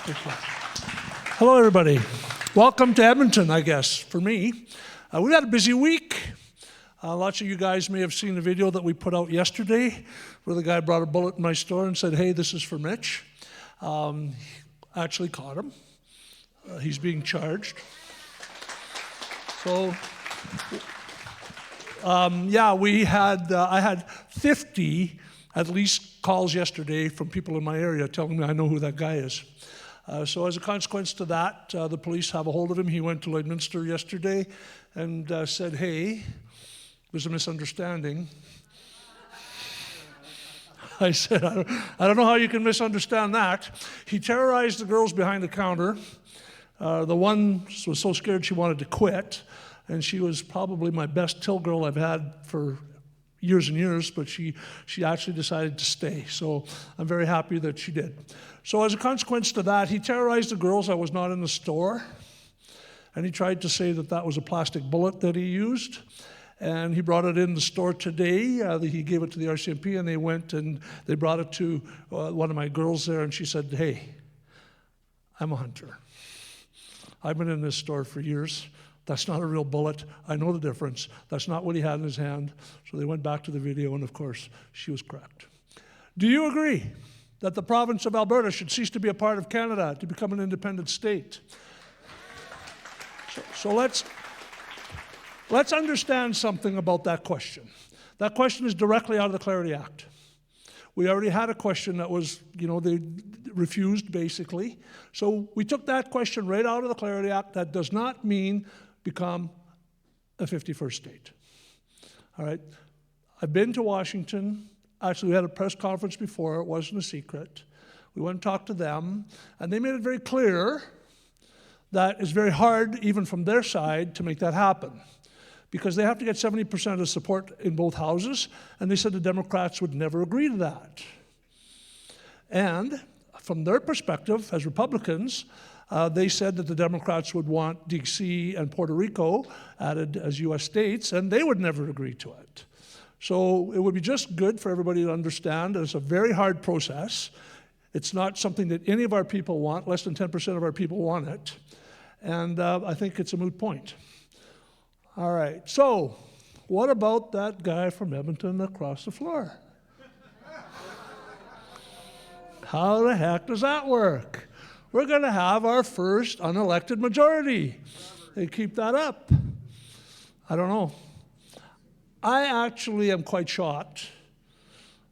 Hello, everybody. Welcome to Edmonton, I guess, for me. We've had a busy week. Lots of you guys may have seen the video that we put out yesterday where the guy brought a bullet in my store and said, hey, this is for Mitch. Actually caught him. He's being charged. So, yeah, I had 50 at least calls yesterday from people in my area telling me I know who that guy is. So as a consequence to that, the police have a hold of him. He went to Lloydminster yesterday and said, hey, there's a misunderstanding. I said, I don't know how you can misunderstand that. He terrorized the girls behind the counter. The one was so scared she wanted to quit, and she was probably my best till girl I've had for years and years, but she actually decided to stay. So I'm very happy that she did. So as a consequence to that, he terrorized the girls. I was not in the store. And he tried to say that that was a plastic bullet that he used. And he brought it in the store today. He gave it to the RCMP, and they went and they brought it to one of my girls there, and she said, hey, I'm a hunter. I've been in this store for years. That's not a real bullet. I know the difference. That's not what he had in his hand. So they went back to the video, and of course, she was correct. Do you agree that the province of Alberta should cease to be a part of Canada to become an independent state? So let's understand something about that question. That question is directly out of the Clarity Act. We already had a question that was, they refused, basically. So we took that question right out of the Clarity Act. That does not mean become a 51st state. All right? I've been to Washington. Actually, we had a press conference before. It wasn't a secret. We went and talked to them, and they made it very clear that it's very hard, even from their side, to make that happen, because they have to get 70% of support in both houses, and they said the Democrats would never agree to that. And from their perspective, as Republicans, they said that the Democrats would want D.C. and Puerto Rico added as U.S. states, and they would never agree to it. So it would be just good for everybody to understand that it's a very hard process. It's not something that any of our people want. Less than 10% of our people want it. And I think it's a moot point. All right, so what about that guy from Edmonton across the floor? How the heck does that work? We're going to have our first unelected majority. They keep that up. I don't know. I actually am quite shocked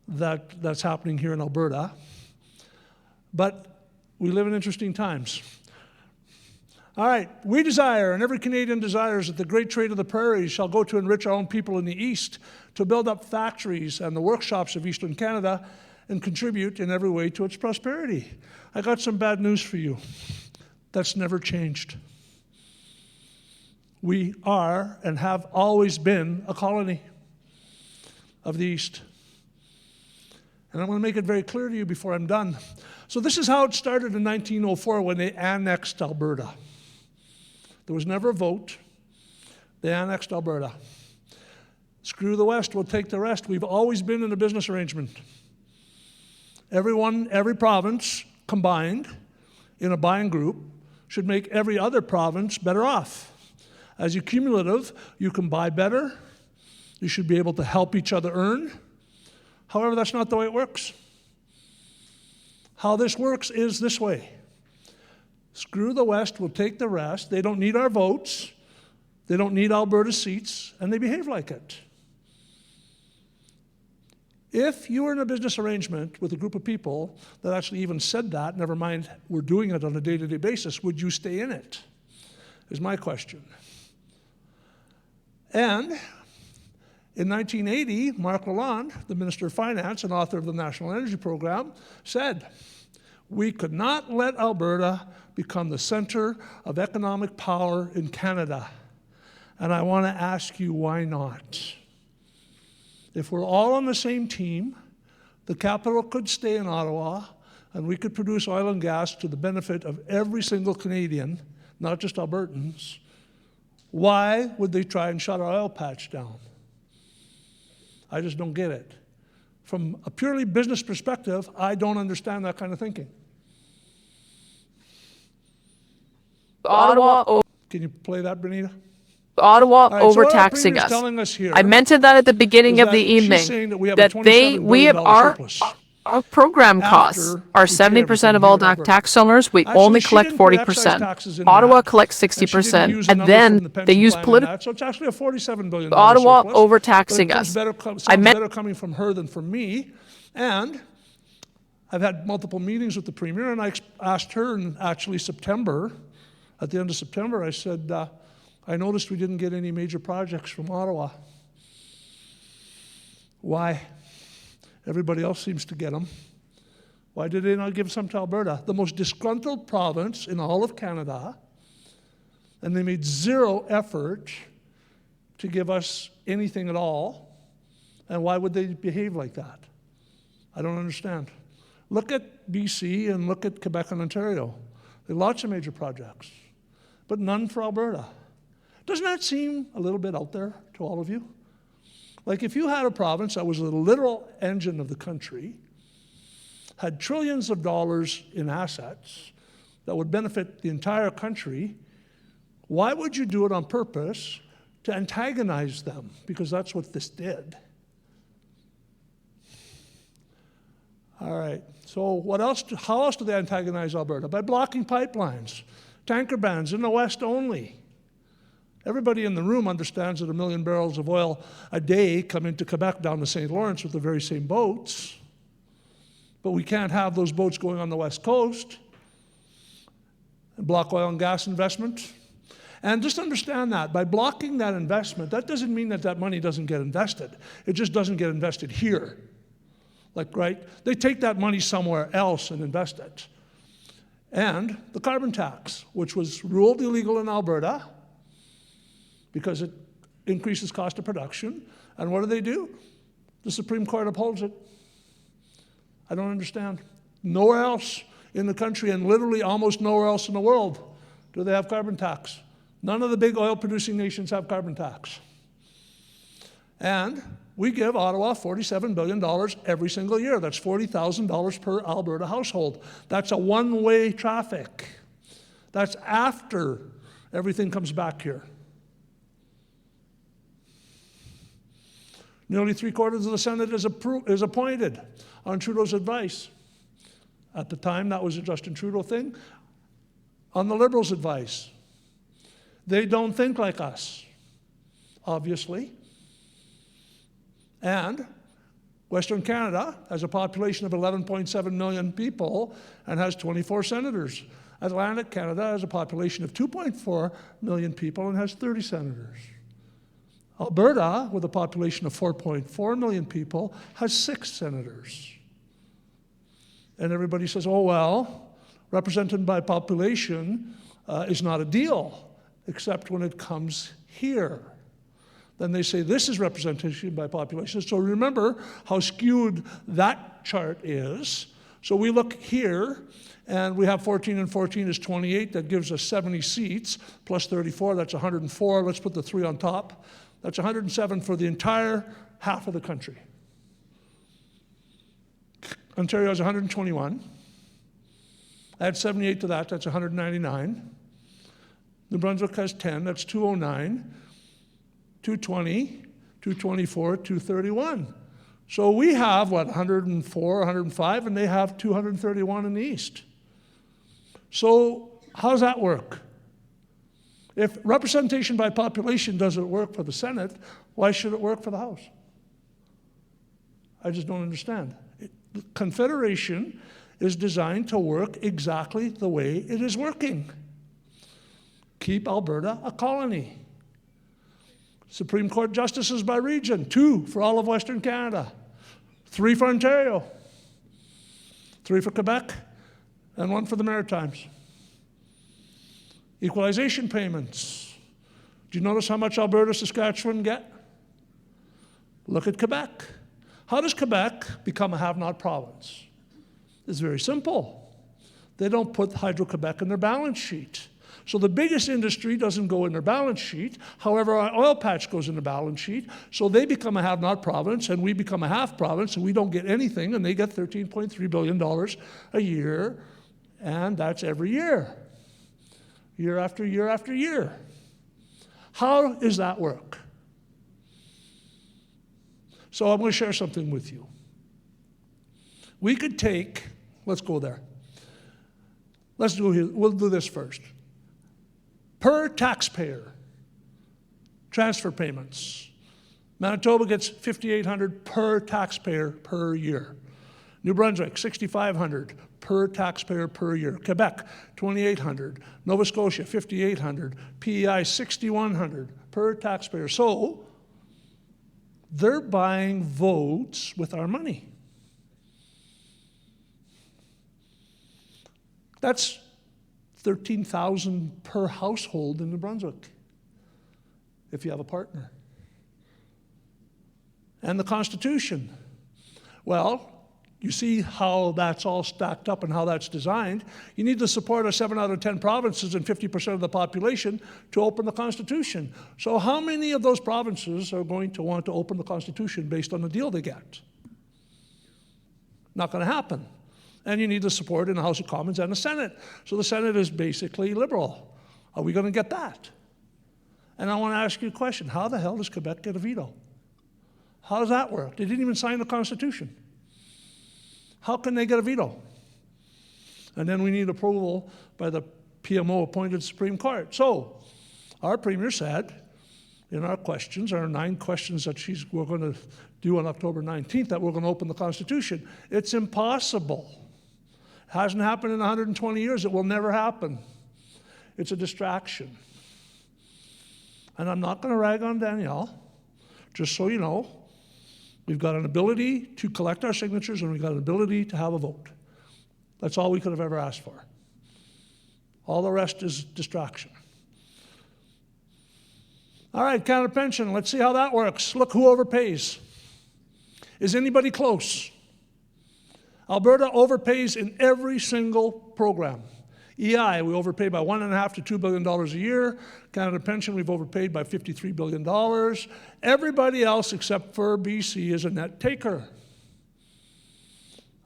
that that's happening here in Alberta, but we live in interesting times. All right, we desire, and every Canadian desires, that the great trade of the prairies shall go to enrich our own people in the East, to build up factories and the workshops of Eastern Canada, and contribute in every way to its prosperity. I got some bad news for you. That's never changed. We are and have always been a colony of the East. And I'm going to make it very clear to you before I'm done. So this is how it started in 1904 when they annexed Alberta. There was never a vote. They annexed Alberta. Screw the West, we'll take the rest. We've always been in a business arrangement. Every province combined in a buying group should make every other province better off. As a cumulative, you can buy better. You should be able to help each other earn. However, that's not the way it works. How this works is this way. Screw the West, we'll take the rest. They don't need our votes. They don't need Alberta seats, and they behave like it. If you were in a business arrangement with a group of people that actually even said that, never mind we're doing it on a day-to-day basis, would you stay in it? Is my question. And in 1980, Marc Lalonde, the Minister of Finance and author of the National Energy Program, said, we could not let Alberta become the center of economic power in Canada. And I want to ask you, why not? If we're all on the same team, the capital could stay in Ottawa, and we could produce oil and gas to the benefit of every single Canadian, not just Albertans. Why would they try and shut our oil patch down? I just don't get it. From a purely business perspective, I don't understand that kind of thinking. Ottawa. Can you play that, Benita? Ottawa Right, overtaxing so us. telling us here I mentioned that at the beginning of the evening, that we have our program costs are 70% of all tax dollars. We only collect 40%. Ottawa collects 60%, and then they use political. So it's actually a $47 billion Ottawa surplus, overtaxing us. Sounds better coming from her than from me. And I've had multiple meetings with the Premier, and I asked her in actually September, at the end of September, I said, I noticed we didn't get any major projects from Ottawa. Why? Everybody else seems to get them. Why did they not give some to Alberta? The most disgruntled province in all of Canada, and they made zero effort to give us anything at all. And why would they behave like that? I don't understand. Look at BC and look at Quebec and Ontario. There are lots of major projects, but none for Alberta. Doesn't that seem a little bit out there to all of you? Like if you had a province that was the literal engine of the country, had trillions of dollars in assets that would benefit the entire country, why would you do it on purpose to antagonize them? Because that's what this did. All right, so what else? How else do they antagonize Alberta? By blocking pipelines, tanker bans in the West only. Everybody in the room understands that 1 million barrels of oil a day come into Quebec down the St. Lawrence with the very same boats. But we can't have those boats going on the West Coast and block oil and gas investment. And just understand that by blocking that investment, that doesn't mean that that money doesn't get invested. It just doesn't get invested here. Like, right? They take that money somewhere else and invest it. And the carbon tax, which was ruled illegal in Alberta because it increases cost of production. And what do? The Supreme Court upholds it. I don't understand. Nowhere else in the country, and literally almost nowhere else in the world, do they have carbon tax. None of the big oil-producing nations have carbon tax. And we give Ottawa $47 billion every single year. That's $40,000 per Alberta household. That's a one-way traffic. That's after everything comes back here. Nearly 3/4 of the Senate is appointed on Trudeau's advice. At the time, that was a Justin Trudeau thing. On the Liberals' advice. They don't think like us, obviously. And Western Canada has a population of 11.7 million people and has 24 senators. Atlantic Canada has a population of 2.4 million people and has 30 senators. Alberta, with a population of 4.4 million people, has 6 senators. And everybody says, oh, well, represented by population is not a deal, except when it comes here. Then they say this is representation by population. So remember how skewed that chart is. So we look here, and we have 14 and 14 is 28. That gives us 70 seats, plus 34, that's 104. Let's put the 3 on top. That's 107 for the entire half of the country. Ontario has 121. Add 78 to that, that's 199. New Brunswick has 10, that's 209. 220, 224, 231. So we have, 104, 105, and they have 231 in the East. So how does that work? If representation by population doesn't work for the Senate, why should it work for the House? I just don't understand. The Confederation is designed to work exactly the way it is working. Keep Alberta a colony. Supreme Court justices by region, 2 for all of Western Canada, 3 for Ontario, 3 for Quebec, and 1 for the Maritimes. Equalization payments. Do you notice how much Alberta, Saskatchewan get? Look at Quebec. How does Quebec become a have-not province? It's very simple. They don't put Hydro-Quebec in their balance sheet. So the biggest industry doesn't go in their balance sheet. However, our oil patch goes in the balance sheet. So they become a have-not province, and we become a half province, and we don't get anything, and they get $13.3 billion a year, and that's every year. year after year after year. How does that work? So I'm going to share something with you. We could take, let's go there. We'll do this first. Per taxpayer, transfer payments. Manitoba gets $5,800 per taxpayer per year. New Brunswick, $6,500 per taxpayer per year. Quebec, $2,800. Nova Scotia, $5,800. PEI, $6,100 per taxpayer. So they're buying votes with our money. That's $13,000 per household in New Brunswick, if you have a partner. And the Constitution. Well, you see how that's all stacked up and how that's designed. You need the support of 7 out of 10 provinces and 50% of the population to open the Constitution. So how many of those provinces are going to want to open the Constitution based on the deal they get? Not going to happen. And you need the support in the House of Commons and the Senate. So the Senate is basically liberal. Are we going to get that? And I want to ask you a question. How the hell does Quebec get a veto? How does that work? They didn't even sign the Constitution. How can they get a veto? And then we need approval by the PMO-appointed Supreme Court. So our Premier said in our questions, our 9 questions that we're going to do on October 19th, that we're going to open the Constitution. It's impossible. Hasn't happened in 120 years. It will never happen. It's a distraction. And I'm not going to rag on Danielle, just so you know. We've got an ability to collect our signatures and we've got an ability to have a vote. That's all we could have ever asked for. All the rest is distraction. All right, Canada Pension, let's see how that works. Look who overpays. Is anybody close? Alberta overpays in every single program. EI, we overpay by $1.5 to $2 billion a year. Canada Pension, we've overpaid by $53 billion. Everybody else except for BC is a net taker.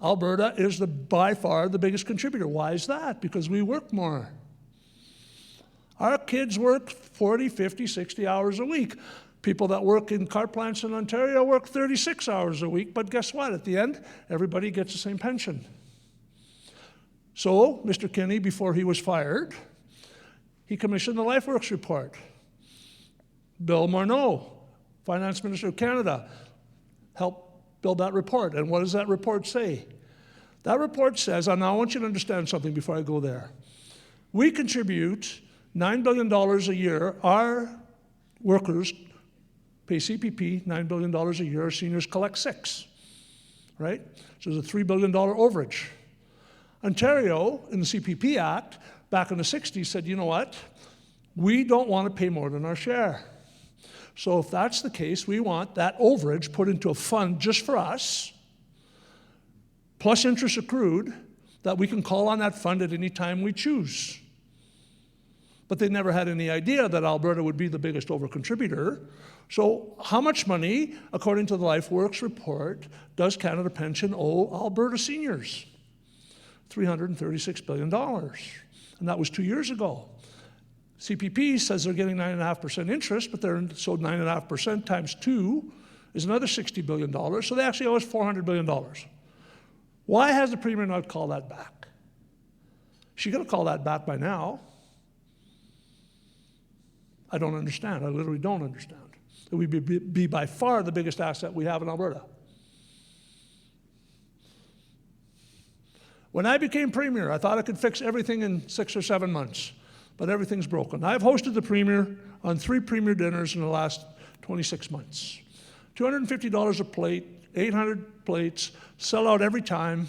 Alberta is by far the biggest contributor. Why is that? Because we work more. Our kids work 40, 50, 60 hours a week. People that work in car plants in Ontario work 36 hours a week, but guess what? At the end, everybody gets the same pension. So, Mr. Kinney, before he was fired, he commissioned the LifeWorks report. Bill Morneau, Finance Minister of Canada, helped build that report. And what does that report say? That report says, and I want you to understand something before I go there. We contribute $9 billion a year. Our workers pay CPP $9 billion a year. Our seniors collect $6 billion, right? So there's a $3 billion overage. Ontario, in the CPP Act, back in the 60s, said, you know what? We don't want to pay more than our share. So if that's the case, we want that overage put into a fund just for us, plus interest accrued, that we can call on that fund at any time we choose. But they never had any idea that Alberta would be the biggest overcontributor. So how much money, according to the LifeWorks report, does Canada Pension owe Alberta seniors? $336 billion. And that was 2 years ago. CPP says they're getting 9.5% interest, but so 9.5% times 2 is another $60 billion. So they actually owe us $400 billion. Why has the Premier not called that back? She got to call that back by now. I don't understand. I literally don't understand. It would be by far the biggest asset we have in Alberta. When I became Premier, I thought I could fix everything in 6 or 7 months, but everything's broken. I've hosted the Premier on 3 Premier dinners in the last 26 months. $250 a plate, 800 plates, sell out every time.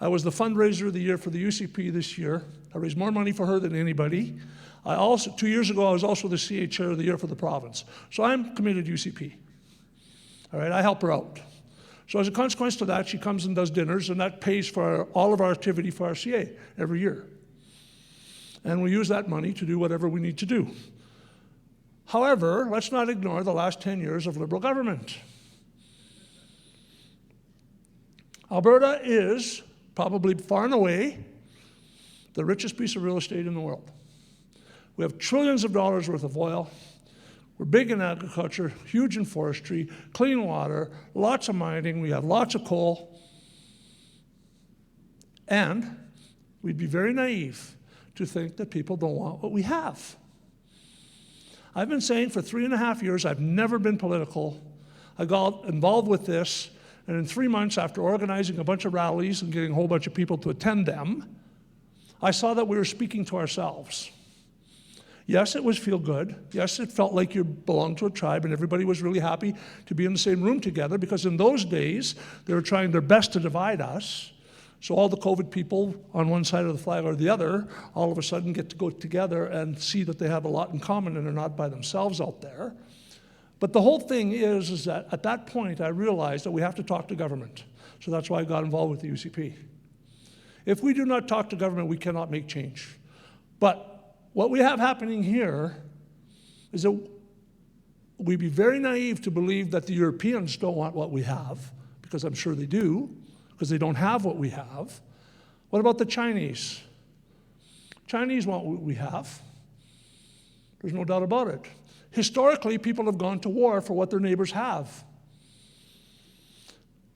I was the fundraiser of the year for the UCP this year. I raised more money for her than anybody. 2 years ago, I was also the CA Chair of the year for the province. So I'm committed to UCP. All right, I help her out. So as a consequence to that, she comes and does dinners, and that pays for all of our activity for our CA every year. And we use that money to do whatever we need to do. However, let's not ignore the last 10 years of Liberal government. Alberta is probably far and away the richest piece of real estate in the world. We have trillions of dollars worth of oil. We're big in agriculture, huge in forestry, clean water, lots of mining, we have lots of coal. And we'd be very naive to think that people don't want what we have. I've been saying for 3.5 years, I've never been political. I got involved with this, and in 3 months after organizing a bunch of rallies and getting a whole bunch of people to attend them, I saw that we were speaking to ourselves. Yes, it was feel good. Yes, it felt like you belonged to a tribe and everybody was really happy to be in the same room together, because in those days, they were trying their best to divide us. So all the COVID people on one side of the flag or the other all of a sudden get to go together and see that they have a lot in common and are not by themselves out there. But the whole thing is that at that point I realized that we have to talk to government. So that's why I got involved with the UCP. If we do not talk to government, we cannot make change. But what we have happening here is that we'd be very naive to believe that the Europeans don't want what we have, because I'm sure they do, because they don't have what we have. What about the Chinese? Chinese want what we have. There's no doubt about it. Historically, people have gone to war for what their neighbors have.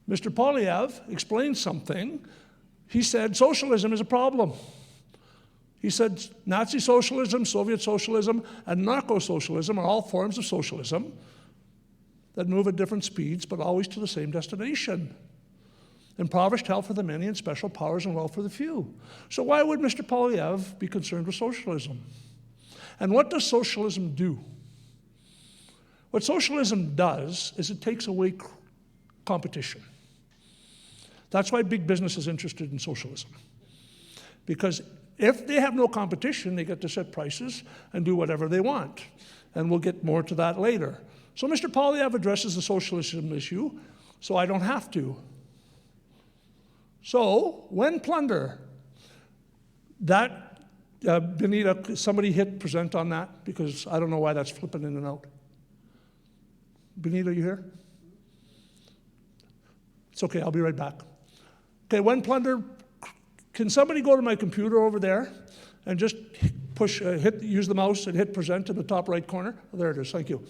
Mr. Polyev explained something. He said socialism is a problem. He said Nazi socialism, Soviet socialism, and narco-socialism are all forms of socialism that move at different speeds, but always to the same destination. Impoverished health for the many and special powers and wealth for the few. So why would Mr. Polyev be concerned with socialism? And what does socialism do? What socialism does is it takes away competition. That's why big business is interested in socialism. Because if they have no competition, they get to set prices and do whatever they want. And we'll get more to that later. So Mr. Polyev addresses the socialism issue, so I don't have to. So, when plunder, that, Benita, somebody hit present on that, because I don't know why that's flipping in and out. Benita, are you here? It's okay, I'll be right back. Okay, when plunder, can somebody go to my computer over there and just use the mouse and hit present in the top right corner? Oh, there it is, thank you.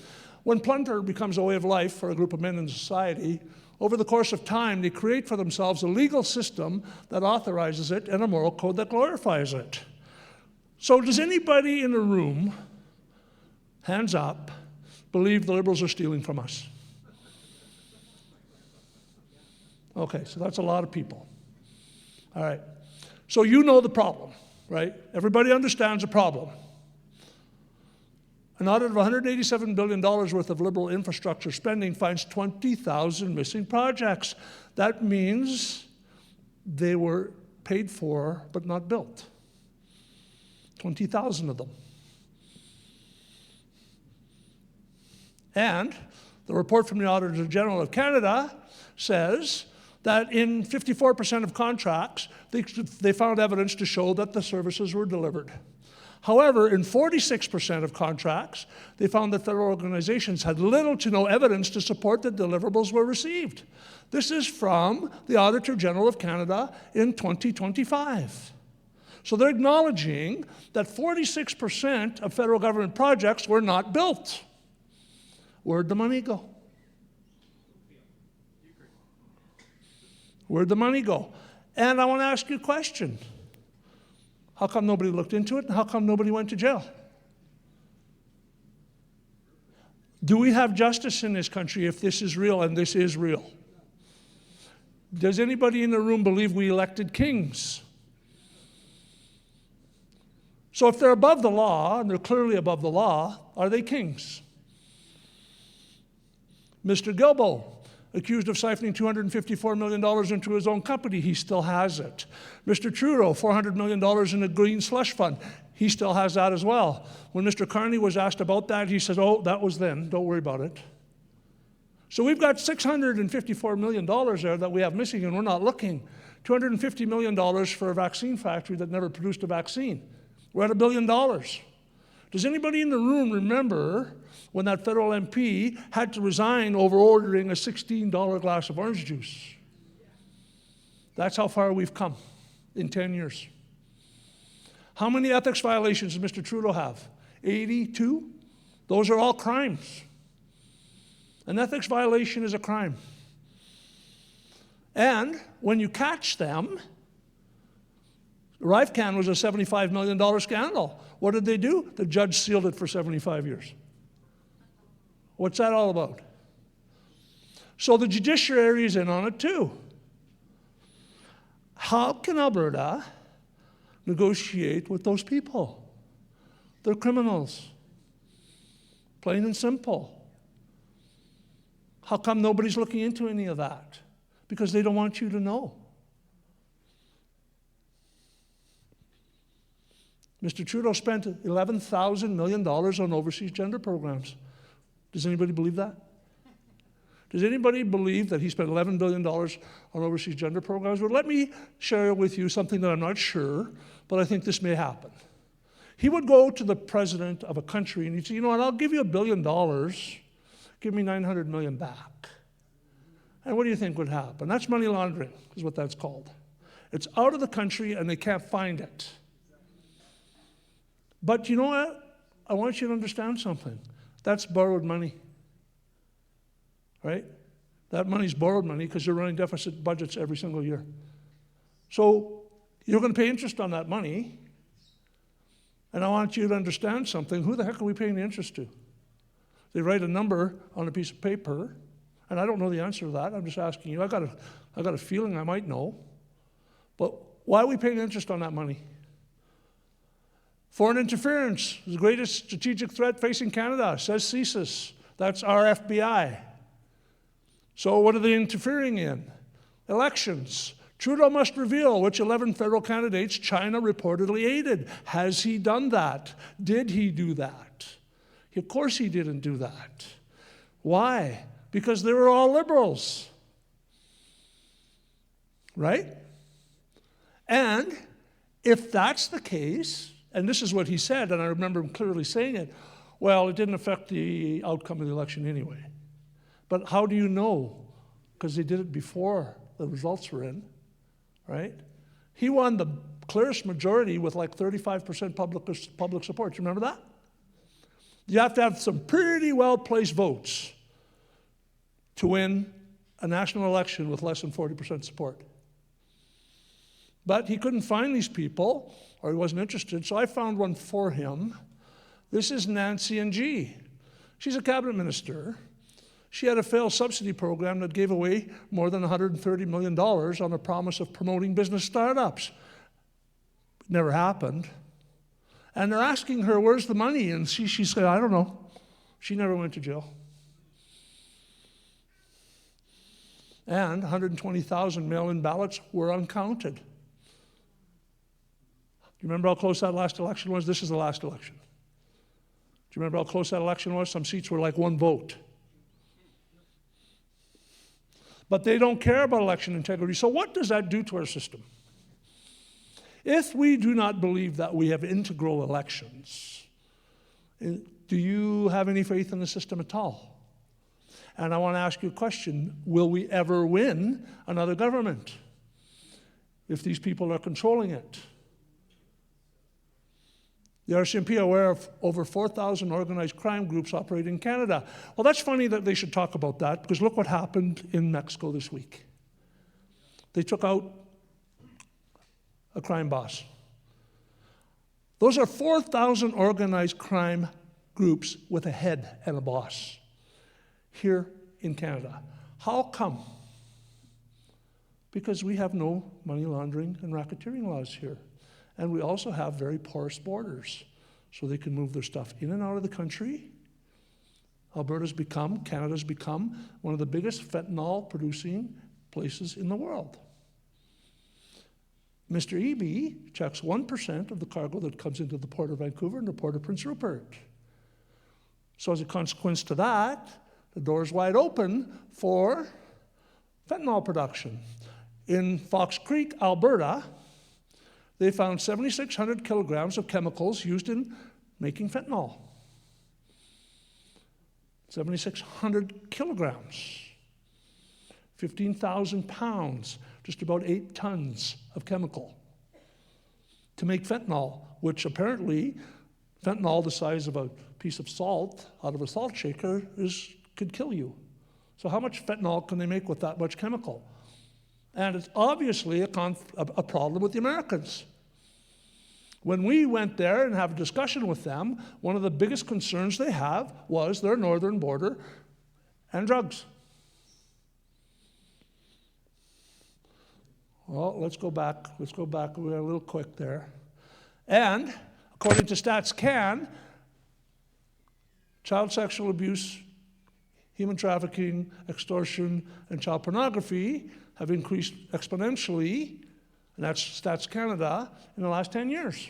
When plunder becomes a way of life for a group of men in society, over the course of time, they create for themselves a legal system that authorizes it and a moral code that glorifies it. So does anybody in the room, hands up, believe the liberals are stealing from us? Okay, so that's a lot of people. All right. So you know the problem, right? Everybody understands the problem. An audit of $187 billion worth of liberal infrastructure spending finds 20,000 missing projects. That means they were paid for but not built. 20,000 of them. And the report from the Auditor General of Canada says that in 54% of contracts, they found evidence to show that the services were delivered. However, in 46% of contracts, they found that federal organizations had little to no evidence to support that deliverables were received. This is from the Auditor General of Canada in 2025. So they're acknowledging that 46% of federal government projects were not built. Where'd the money go? Where'd the money go? And I want to ask you a question. How come nobody looked into it, and how come nobody went to jail? Do we have justice in this country if this is real, and this is real? Does anybody in the room believe we elected kings? So if they're above the law, and they're clearly above the law, are they kings? Mr. Gilbo, accused of siphoning $254 million into his own company, he still has it. Mr. Trudeau, $400 million in a green slush fund, he still has that as well. When Mr. Carney was asked about that, he said, oh, that was then, don't worry about it. So we've got $654 million there that we have missing, and we're not looking. $250 million for a vaccine factory that never produced a vaccine. We're at $1 billion. Does anybody in the room remember when that federal MP had to resign over ordering a $16 glass of orange juice? That's how far we've come in 10 years. How many ethics violations does Mr. Trudeau have? 82. Those are all crimes. An ethics violation is a crime. And when you catch them, Rifcan was a $75 million scandal. What did they do? The judge sealed it for 75 years. What's that all about? So the judiciary is in on it too. How can Alberta negotiate with those people? They're criminals. Plain and simple. How come nobody's looking into any of that? Because they don't want you to know. Mr. Trudeau spent $11,000 million on overseas gender programs. Does anybody believe that? Does anybody believe that he spent $11 billion on overseas gender programs? Well, let me share with you something that I'm not sure, but I think this may happen. He would go to the president of a country and he'd say, you know what, I'll give you $1 billion, give me $900 million back. And what do you think would happen? That's money laundering, is what that's called. It's out of the country and they can't find it. But you know what? I want you to understand something. That's borrowed money, right? That money's borrowed money because you're running deficit budgets every single year. So you're going to pay interest on that money, and I want you to understand something. Who the heck are we paying the interest to? They write a number on a piece of paper, and I don't know the answer to that. I'm just asking you. I got a feeling I might know. But why are we paying interest on that money? Foreign interference is the greatest strategic threat facing Canada, says CSIS. That's our FBI. So what are they interfering in? Elections. Trudeau must reveal which 11 federal candidates China reportedly aided. Has he done that? Did he do that? Of course he didn't do that. Why? Because they were all liberals. Right? And if that's the case, and this is what he said, and I remember him clearly saying it, well, it didn't affect the outcome of the election anyway. But how do you know? Because they did it before the results were in, right? He won the clearest majority with like 35% public support. You remember that? You have to have some pretty well-placed votes to win a national election with less than 40% support. But he couldn't find these people, or he wasn't interested, so I found one for him. This is Nancy Ng. She's a cabinet minister. She had a failed subsidy program that gave away more than $130 million on the promise of promoting business startups. It never happened. And they're asking her, where's the money? And she said, I don't know. She never went to jail. And 120,000 mail-in ballots were uncounted. Do you remember how close that last election was? This is the last election. Do you remember how close that election was? Some seats were like one vote. But they don't care about election integrity. So what does that do to our system? If we do not believe that we have integral elections, do you have any faith in the system at all? And I want to ask you a question. Will we ever win another government if these people are controlling it? The RCMP are aware of over 4,000 organized crime groups operating in Canada. Well, that's funny that they should talk about that, because look what happened in Mexico this week. They took out a crime boss. Those are 4,000 organized crime groups with a head and a boss here in Canada. How come? Because we have no money laundering and racketeering laws here. And we also have very porous borders, so they can move their stuff in and out of the country. Canada's become one of the biggest fentanyl-producing places in the world. Mr. Eby checks 1% of the cargo that comes into the Port of Vancouver and the Port of Prince Rupert. So as a consequence to that, the door is wide open for fentanyl production. In Fox Creek, Alberta, they found 7,600 kilograms of chemicals used in making fentanyl. 7,600 kilograms. 15,000 pounds, just about 8 tons of chemical to make fentanyl, which apparently Fentanyl the size of a piece of salt out of a salt shaker could kill you. So how much fentanyl can they make with that much chemical? And it's obviously a problem with the Americans. When we went there and have a discussion with them, one of the biggest concerns they have was their northern border and drugs. Well, let's go back. We're a little quick there. And according to StatsCan, child sexual abuse, human trafficking, extortion, and child pornography have increased exponentially, and that's Stats Canada, in the last 10 years.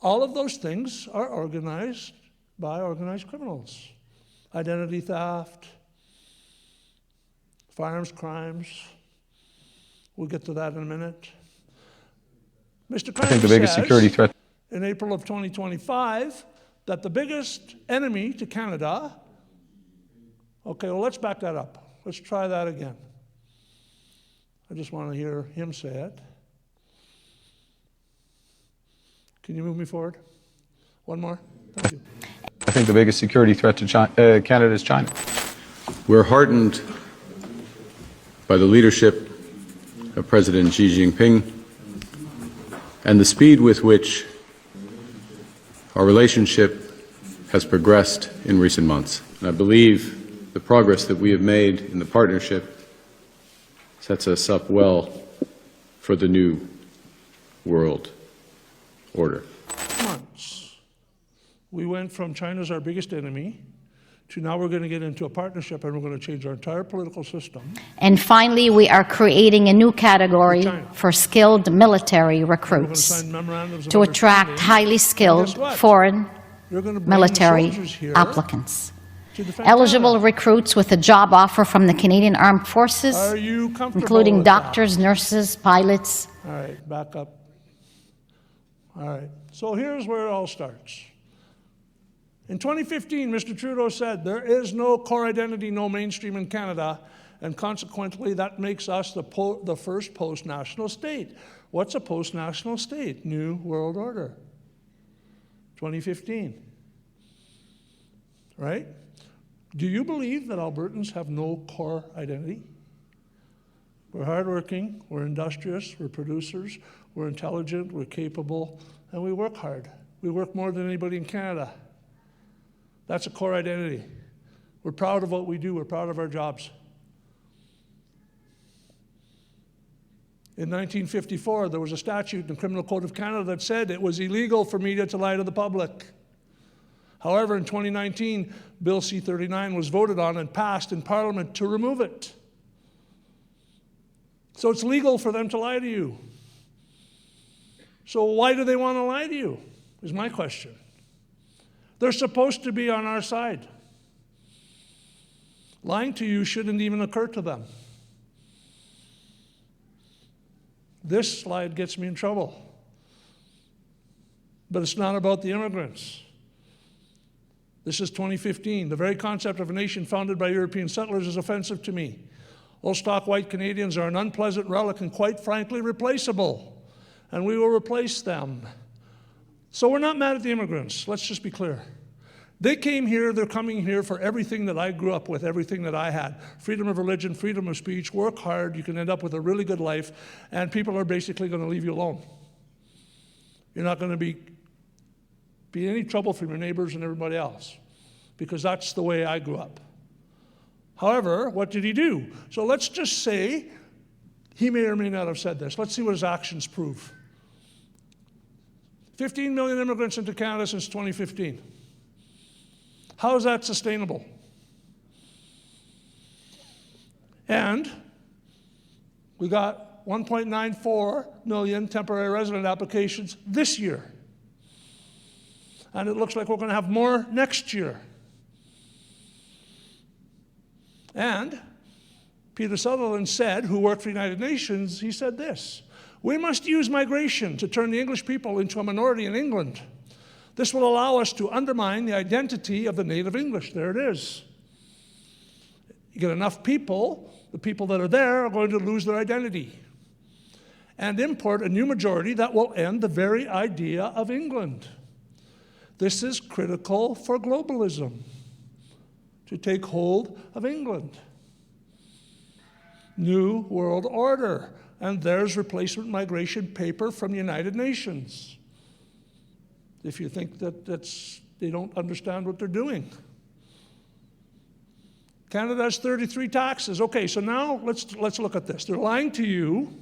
All of those things are organized by organized criminals. Identity theft, firearms crimes. We'll get to that in a minute. Mr. Crime the biggest security threat in April of 2025 that the biggest enemy to Canada. Okay, well, let's back that up. Let's try that again. I just want to hear him say it. Can you move me forward? One more? Thank you. I think the biggest security threat to Canada is China. We're heartened by the leadership of President Xi Jinping and the speed with which our relationship has progressed in recent months. And I believe the progress that we have made in the partnership sets us up well for the new world order. Months. We went from China's our biggest enemy to now we're going to get into a partnership and we're going to change our entire political system. And finally, we are creating a new category for skilled military recruits to attract highly skilled foreign military applicants. Eligible recruits with a job offer from the Canadian Armed Forces, including doctors, nurses, pilots. All right, back up. All right, so here's where it all starts. In 2015, Mr. Trudeau said, there is no core identity, no mainstream in Canada, and consequently that makes us the first post-national state. What's a post-national state? New World Order. 2015. Right? Do you believe that Albertans have no core identity? We're hardworking, we're industrious, we're producers, we're intelligent, we're capable, and we work hard. We work more than anybody in Canada. That's a core identity. We're proud of what we do. We're proud of our jobs. In 1954, there was a statute in the Criminal Code of Canada that said it was illegal for media to lie to the public. However, in 2019, Bill C-39 was voted on and passed in Parliament to remove it. So it's legal for them to lie to you. So why do they want to lie to you, is my question. They're supposed to be on our side. Lying to you shouldn't even occur to them. This slide gets me in trouble. But it's not about the immigrants. This is 2015. The very concept of a nation founded by European settlers is offensive to me. Old stock white Canadians are an unpleasant relic and quite frankly replaceable. And we will replace them. So we're not mad at the immigrants, let's just be clear. They came here, they're coming here for everything that I grew up with, everything that I had. Freedom of religion, freedom of speech, work hard, you can end up with a really good life, and people are basically going to leave you alone. You're not going to be any trouble from your neighbors and everybody else, because that's the way I grew up. However, what did he do? So let's just say he may or may not have said this. Let's see what his actions prove. 15 million immigrants into Canada since 2015. How is that sustainable? And we got 1.94 million temporary resident applications this year. And it looks like we're going to have more next year. And Peter Sutherland said, who worked for the United Nations, he said this: we must use migration to turn the English people into a minority in England. This will allow us to undermine the identity of the native English. There it is. You get enough people, the people that are there are going to lose their identity. And import a new majority that will end the very idea of England. This is critical for globalism to take hold of England. New World Order. And there's replacement migration paper from the United Nations. If you think that they don't understand what they're doing. Canada has 33 taxes. Okay, so now let's look at this. They're lying to you,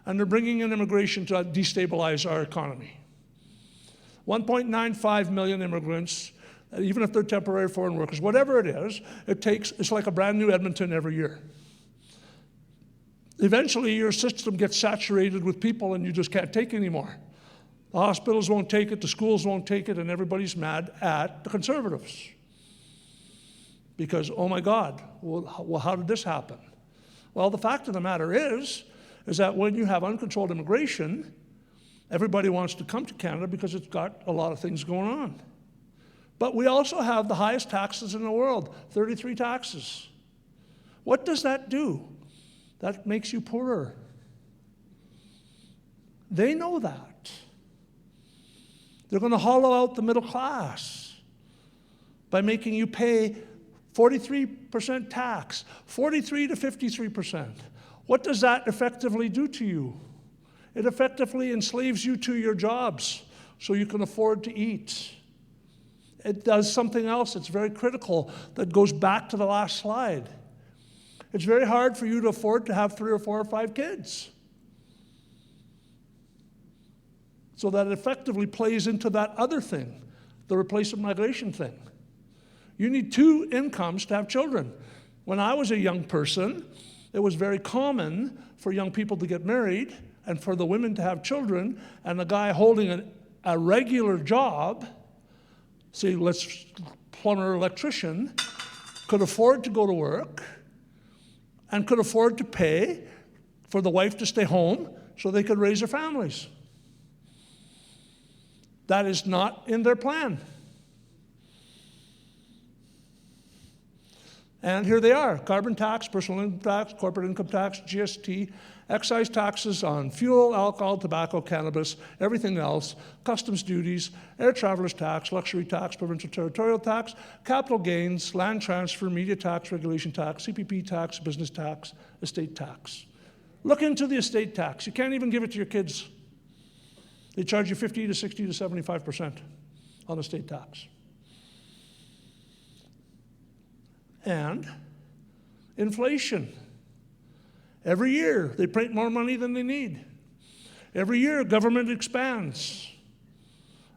and they're bringing in immigration to destabilize our economy. 1.95 million immigrants, even if they're temporary foreign workers, whatever it is, it's like a brand new Edmonton every year. Eventually, your system gets saturated with people and you just can't take anymore. The hospitals won't take it, the schools won't take it, and everybody's mad at the Conservatives. Because, oh my God, well, how did this happen? Well, the fact of the matter is that when you have uncontrolled immigration, everybody wants to come to Canada because it's got a lot of things going on. But we also have the highest taxes in the world, 33 taxes. What does that do? That makes you poorer. They know that. They're going to hollow out the middle class by making you pay 43% tax, 43 to 53%. What does that effectively do to you? It effectively enslaves you to your jobs so you can afford to eat. It does something else that's very critical that goes back to the last slide. It's very hard for you to afford to have 3 or 4 or 5 kids. So that it effectively plays into that other thing, the replacement migration thing. You need 2 incomes to have children. When I was a young person, it was very common for young people to get married and for the women to have children, and the guy holding a regular job, say, let's plumber, electrician, could afford to go to work and could afford to pay for the wife to stay home so they could raise their families. That is not in their plan. And here they are: carbon tax, personal income tax, corporate income tax, GST, excise taxes on fuel, alcohol, tobacco, cannabis, everything else, customs duties, air travelers tax, luxury tax, provincial territorial tax, capital gains, land transfer, media tax, regulation tax, CPP tax, business tax, estate tax. Look into the estate tax. You can't even give it to your kids. They charge you 50 to 60 to 75% on estate tax. And inflation. Every year, they print more money than they need. Every year, government expands.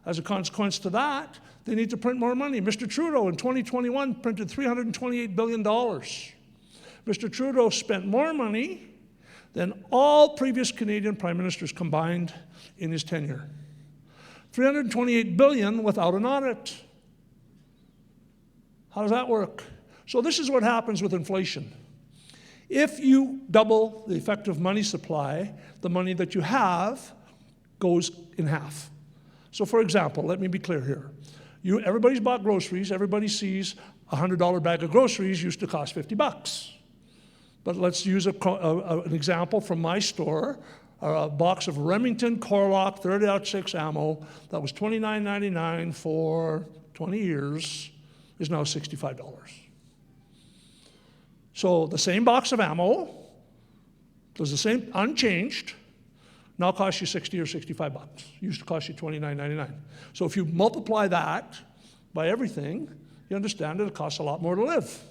As a consequence to that, they need to print more money. Mr. Trudeau in 2021 printed $328 billion. Mr. Trudeau spent more money than all previous Canadian prime ministers combined in his tenure. $328 billion without an audit. How does that work? So this is what happens with inflation. If you double the effective money supply, the money that you have goes in half. So for example, let me be clear here. Everybody's bought groceries. Everybody sees a $100 bag of groceries used to cost $50. But let's use an example from my store. A box of Remington Corlock 30-06 ammo that was $29.99 for 20 years is now $65. So the same box of ammo does the same, unchanged, now costs you 60 or 65 bucks. Used to cost you $29.99. So if you multiply that by everything, you understand that it costs a lot more to live.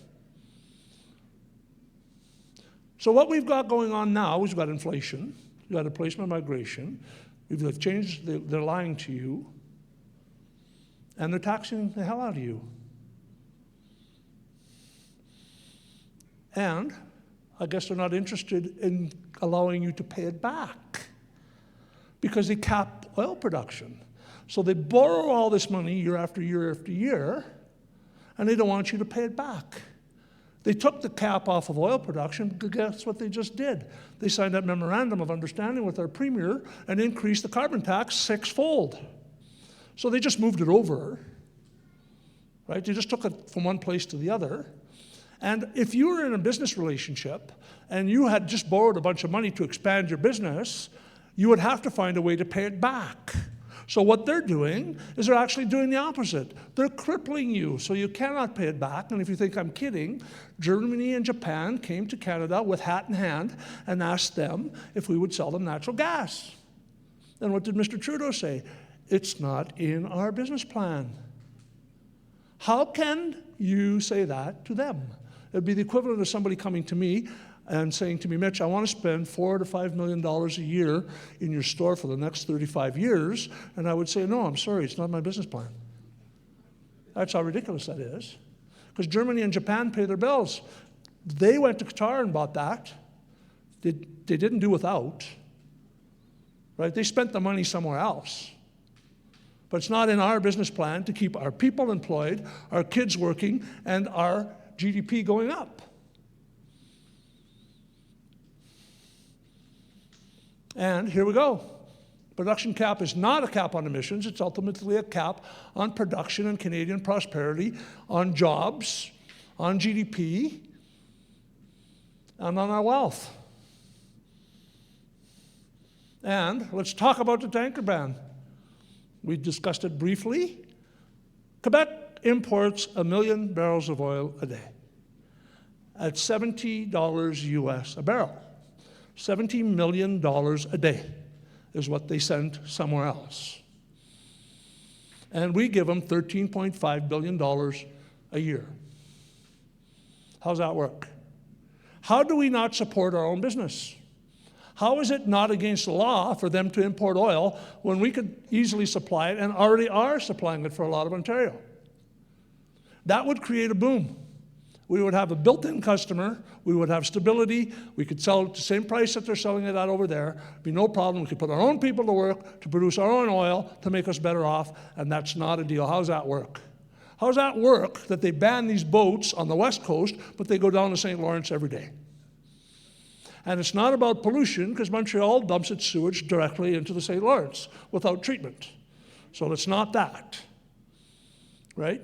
So what we've got going on now, we've got inflation, we've got replacement migration, they've changed, they're lying to you, and they're taxing the hell out of you. And I guess they're not interested in allowing you to pay it back because they cap oil production. So they borrow all this money year after year after year, and they don't want you to pay it back. They took the cap off of oil production. Guess what they just did? They signed that memorandum of understanding with our premier and increased the carbon tax 6-fold. So they just moved it over, right? They just took it from one place to the other. And if you were in a business relationship and you had just borrowed a bunch of money to expand your business, you would have to find a way to pay it back. So what they're doing is they're actually doing the opposite. They're crippling you, so you cannot pay it back. And if you think I'm kidding, Germany and Japan came to Canada with hat in hand and asked them if we would sell them natural gas. And what did Mr. Trudeau say? It's not in our business plan. How can you say that to them? It would be the equivalent of somebody coming to me and saying to me, Mitch, I want to spend $4 to $5 million a year in your store for the next 35 years. And I would say, no, I'm sorry, it's not my business plan. That's how ridiculous that is. Because Germany and Japan pay their bills. They went to Qatar and bought that. They didn't do without. Right? They spent the money somewhere else. But it's not in our business plan to keep our people employed, our kids working, and our GDP going up. And here we go. Production cap is not a cap on emissions. It's ultimately a cap on production and Canadian prosperity, on jobs, on GDP, and on our wealth. And let's talk about the tanker ban. We discussed it briefly. Quebec imports 1 million barrels of oil a day at $70 US a barrel. $70 million a day is what they send somewhere else. And we give them $13.5 billion a year. How's that work? How do we not support our own business? How is it not against the law for them to import oil when we could easily supply it and already are supplying it for a lot of Ontario? That would create a boom. We would have a built-in customer, we would have stability, we could sell it at the same price that they're selling it at over there, be no problem. We could put our own people to work to produce our own oil to make us better off, and that's not a deal. How's that work? How does that work that they ban these boats on the West Coast, but they go down to St. Lawrence every day? And it's not about pollution, because Montreal dumps its sewage directly into the St. Lawrence without treatment. So it's not that, right?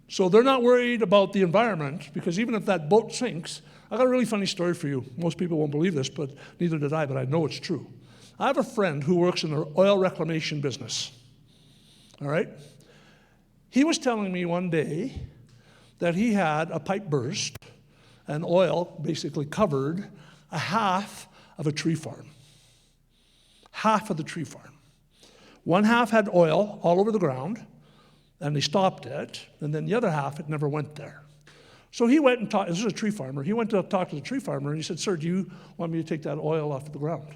So they're not worried about the environment, because even if that boat sinks, I got a really funny story for you. Most people won't believe this, but neither did I, but I know it's true. I have a friend who works in the oil reclamation business, all right? He was telling me one day that he had a pipe burst and oil basically covered a half of a tree farm. Half of the tree farm. One half had oil all over the ground, and they stopped it, and then the other half, it never went there. So he went and talked, this is a tree farmer, he went to talk to the tree farmer, and he said, sir, do you want me to take that oil off the ground?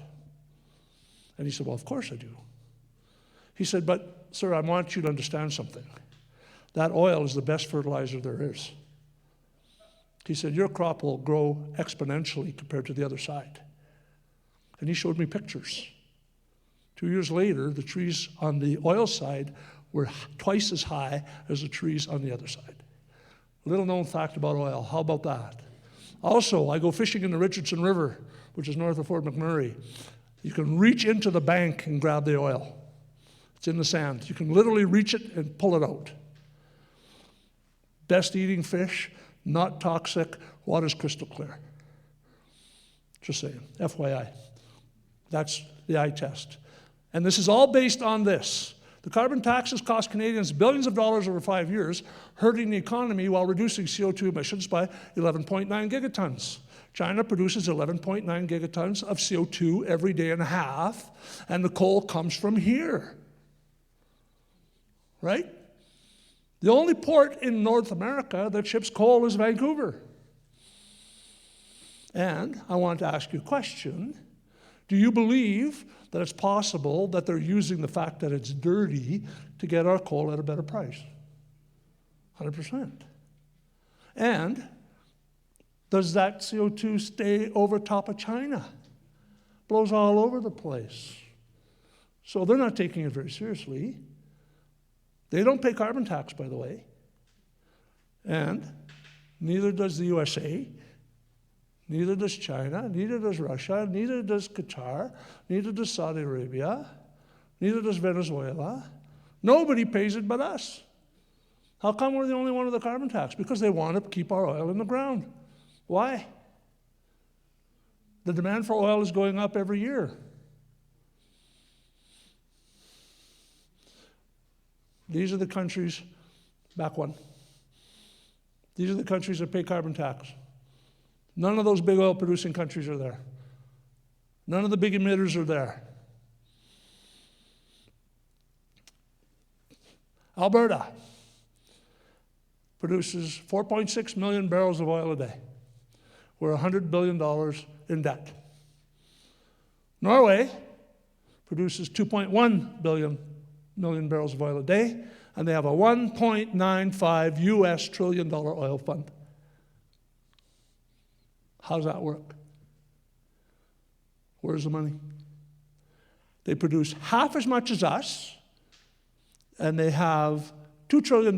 And he said, well, of course I do. He said, but sir, I want you to understand something. That oil is the best fertilizer there is. He said, your crop will grow exponentially compared to the other side. And he showed me pictures. 2 years later, the trees on the oil side were twice as high as the trees on the other side. Little known fact about oil. How about that? Also, I go fishing in the Richardson River, which is north of Fort McMurray. You can reach into the bank and grab the oil. It's in the sand. You can literally reach it and pull it out. Best eating fish, not toxic, water's crystal clear. Just saying, FYI. That's the eye test. And this is all based on this. The carbon taxes cost Canadians billions of dollars over 5 years, hurting the economy while reducing CO2 emissions by 11.9 gigatons. China produces 11.9 gigatons of CO2 every day and a half, and the coal comes from here. Right? The only port in North America that ships coal is Vancouver. And I want to ask you a question. Do you believe that it's possible that they're using the fact that it's dirty to get our coal at a better price? 100%. And does that CO2 stay over top of China? Blows all over the place. So they're not taking it very seriously. They don't pay carbon tax, by the way. And neither does the USA, neither does China, neither does Russia, neither does Qatar, neither does Saudi Arabia, neither does Venezuela. Nobody pays it but us. How come we're the only one with the carbon tax? Because they want to keep our oil in the ground. Why? The demand for oil is going up every year. These are the countries, back one. These are the countries that pay carbon tax. None of those big oil-producing countries are there. None of the big emitters are there. Alberta produces 4.6 million barrels of oil a day. We're $100 billion in debt. Norway produces 2.1 million barrels of oil a day, and they have a $1.95 US trillion oil fund. How does that work? Where's the money? They produce half as much as us, and they have $2 trillion,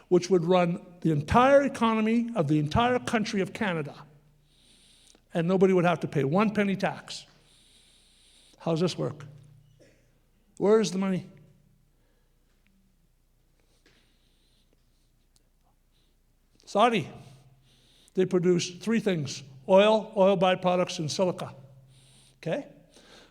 which would run the entire economy of the entire country of Canada. And nobody would have to pay 1 penny tax. How does this work? Where is the money? Saudi. They produce 3 things: oil, oil byproducts, and silica. Okay?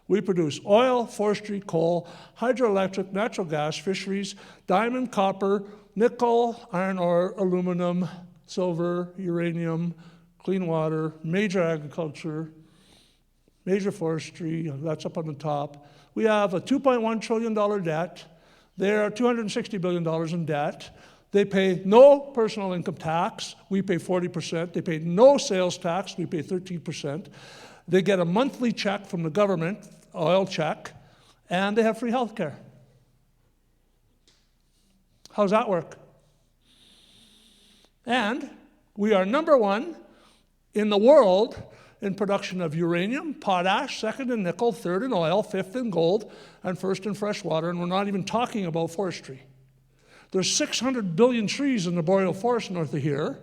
We produce oil, forestry, coal, hydroelectric, natural gas, fisheries, diamond, copper, nickel, iron ore, aluminum, silver, uranium, clean water, major agriculture, major forestry, that's up on the top. We have a $2.1 trillion debt. They're $260 billion in debt. They pay no personal income tax. We pay 40%. They pay no sales tax. We pay 13%. They get a monthly check from the government, oil check, and they have free health care. How does that work? And we are number 1 in the world in production of uranium, potash, second in nickel, third in oil, fifth in gold, and first in fresh water, and we're not even talking about forestry. There's 600 billion trees in the boreal forest north of here,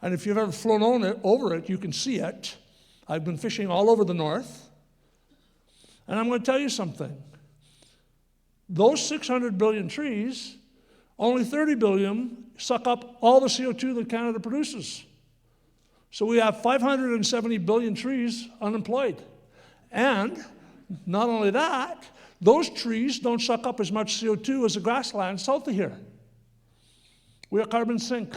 and if you've ever flown over it, you can see it. I've been fishing all over the north, and I'm going to tell you something. Those 600 billion trees, only 30 billion suck up all the CO2 that Canada produces. So we have 570 billion trees unemployed. And not only that, those trees don't suck up as much CO2 as the grasslands south of here. We're a carbon sink.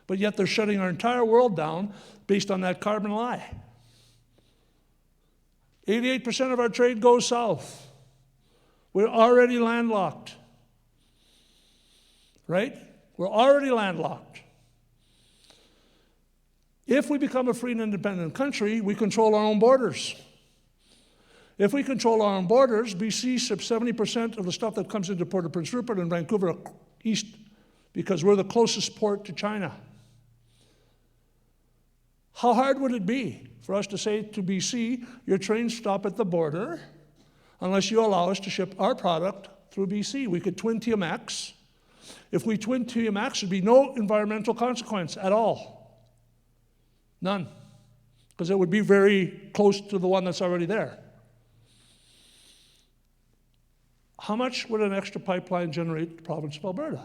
But yet they're shutting our entire world down based on that carbon lie. 88% of our trade goes south. We're already landlocked. Right? We're already landlocked. If we become a free and independent country, we control our own borders. If we control our own borders, BC ships 70% of the stuff that comes into Port of Prince Rupert and Vancouver east because we're the closest port to China. How hard would it be for us to say to BC, your trains stop at the border unless you allow us to ship our product through BC? We could twin TMX. If we twin TMX, there'd be no environmental consequence at all. None. Because it would be very close to the one that's already there. How much would an extra pipeline generate the province of Alberta?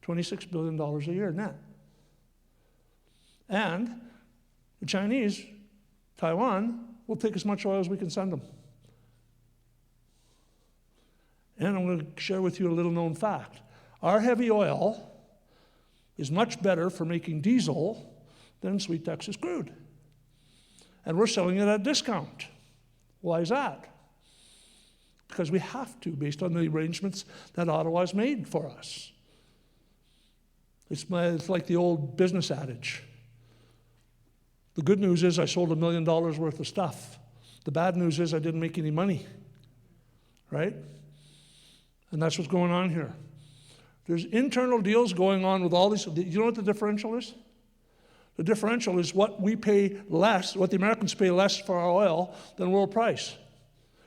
$26 billion a year net. And the Chinese, Taiwan, will take as much oil as we can send them. And I'm going to share with you a little known fact. Our heavy oil is much better for making diesel than sweet Texas crude. And we're selling it at a discount. Why is that? Because we have to, based on the arrangements that Ottawa's made for us. It's like the old business adage. The good news is I sold $1 million worth of stuff. The bad news is I didn't make any money, right? And that's what's going on here. There's internal deals going on with all these. You know what the differential is? The differential is what we pay less, what the Americans pay less for our oil than world price.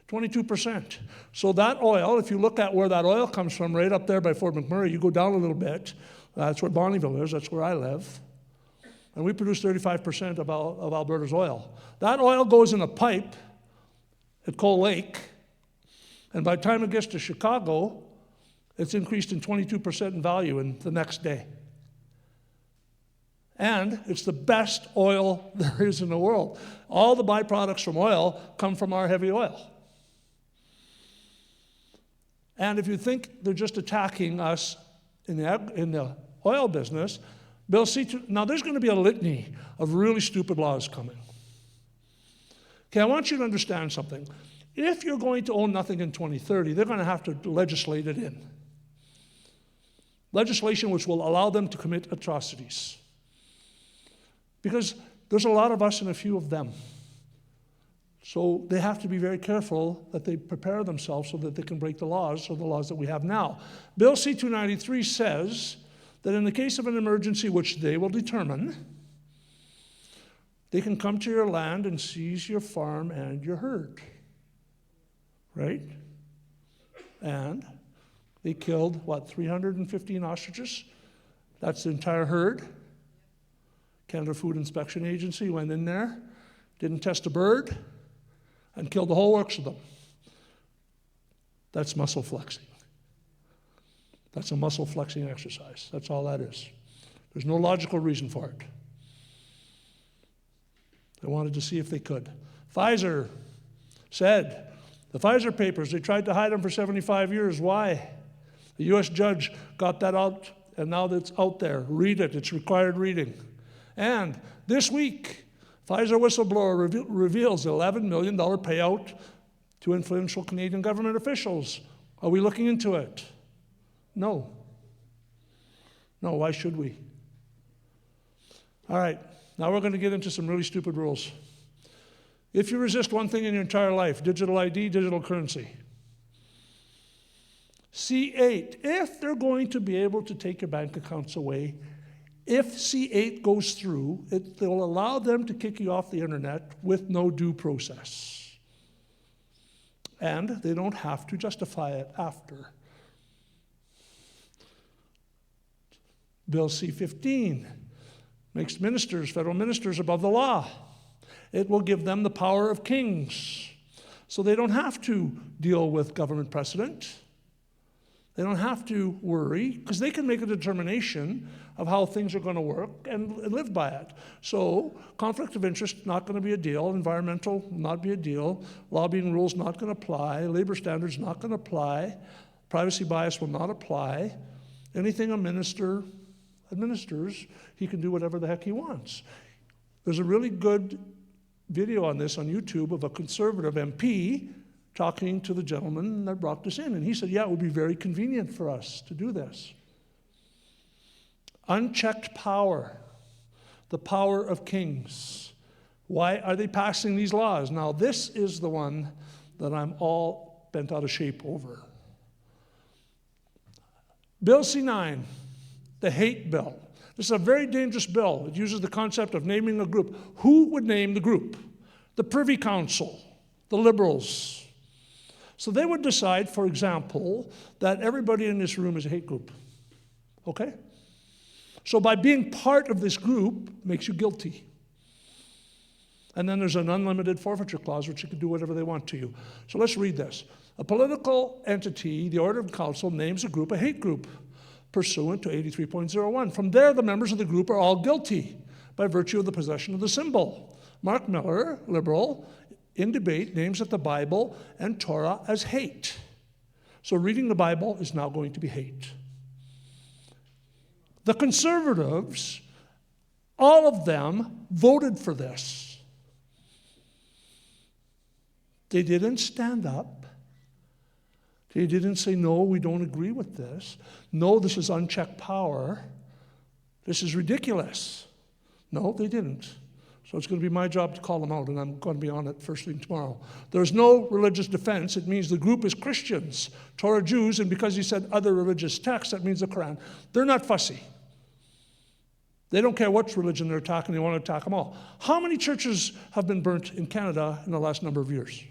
22%. So that oil, if you look at where that oil comes from, right up there by Fort McMurray, you go down a little bit. That's where Bonnyville is. That's where I live. And we produce 35% of Alberta's oil. That oil goes in a pipe at Coal Lake, and by the time it gets to Chicago, it's increased in 22% in value in the next day. And it's the best oil there is in the world. All the byproducts from oil come from our heavy oil. And if you think they're just attacking us in the oil business, Bill C2, now there's going to be a litany of really stupid laws coming. Okay, I want you to understand something. If you're going to own nothing in 2030, they're going to have to legislate it in. Legislation which will allow them to commit atrocities. Because there's a lot of us and a few of them. So they have to be very careful that they prepare themselves so that they can break the laws, or the laws that we have now. Bill C-293 says that in the case of an emergency which they will determine, they can come to your land and seize your farm and your herd. Right? And they killed, 315 ostriches? That's the entire herd. Canada Food Inspection Agency went in there, didn't test a bird, and killed the whole works of them. That's muscle flexing. That's a muscle flexing exercise. That's all that is. There's no logical reason for it. They wanted to see if they could. Pfizer said, the Pfizer papers, they tried to hide them for 75 years. Why? The U.S. judge got that out, and now that's out there. Read it. It's required reading. And this week, Pfizer whistleblower reveals $11 million payout to influential Canadian government officials. Are we looking into it? No. No, why should we? All right, now we're going to get into some really stupid rules. If you resist one thing in your entire life, digital ID, digital currency. C8, if they're going to be able to take your bank accounts away, if C8 goes through, it will allow them to kick you off the internet with no due process. And they don't have to justify it after. Bill C-15 makes ministers, federal ministers, above the law. It will give them the power of kings. So they don't have to deal with government precedent. They don't have to worry, because they can make a determination of how things are going to work and live by it. So conflict of interest, not going to be a deal. Environmental, not be a deal. Lobbying rules, not going to apply. Labor standards, not going to apply. Privacy bias will not apply. Anything a minister administers, he can do whatever the heck he wants. There's a really good video on this on YouTube of a conservative MP talking to the gentleman that brought this in. And he said, yeah, it would be very convenient for us to do this. Unchecked power, the power of kings. Why are they passing these laws? Now, this is the one that I'm all bent out of shape over. Bill C-9, the hate bill. This is a very dangerous bill. It uses the concept of naming a group. Who would name the group? The Privy Council, the Liberals. So they would decide, for example, that everybody in this room is a hate group. Okay? So by being part of this group makes you guilty. And then there's an unlimited forfeiture clause, which you can do whatever they want to you. So let's read this. A political entity, the Order of Council, names a group a hate group, pursuant to 83.01. From there, the members of the group are all guilty by virtue of the possession of the symbol. Mark Miller, Liberal, in debate, names that the Bible and Torah as hate. So reading the Bible is now going to be hate. The Conservatives, all of them, voted for this. They didn't stand up. They didn't say, no, we don't agree with this. No, this is unchecked power. This is ridiculous. No, they didn't. So it's going to be my job to call them out, and I'm going to be on it first thing tomorrow. There's no religious defense. It means the group is Christians, Torah Jews, and because he said other religious texts, that means the Quran. They're not fussy. They don't care which religion they're attacking. They want to attack them all. How many churches have been burnt in Canada in the last number of years?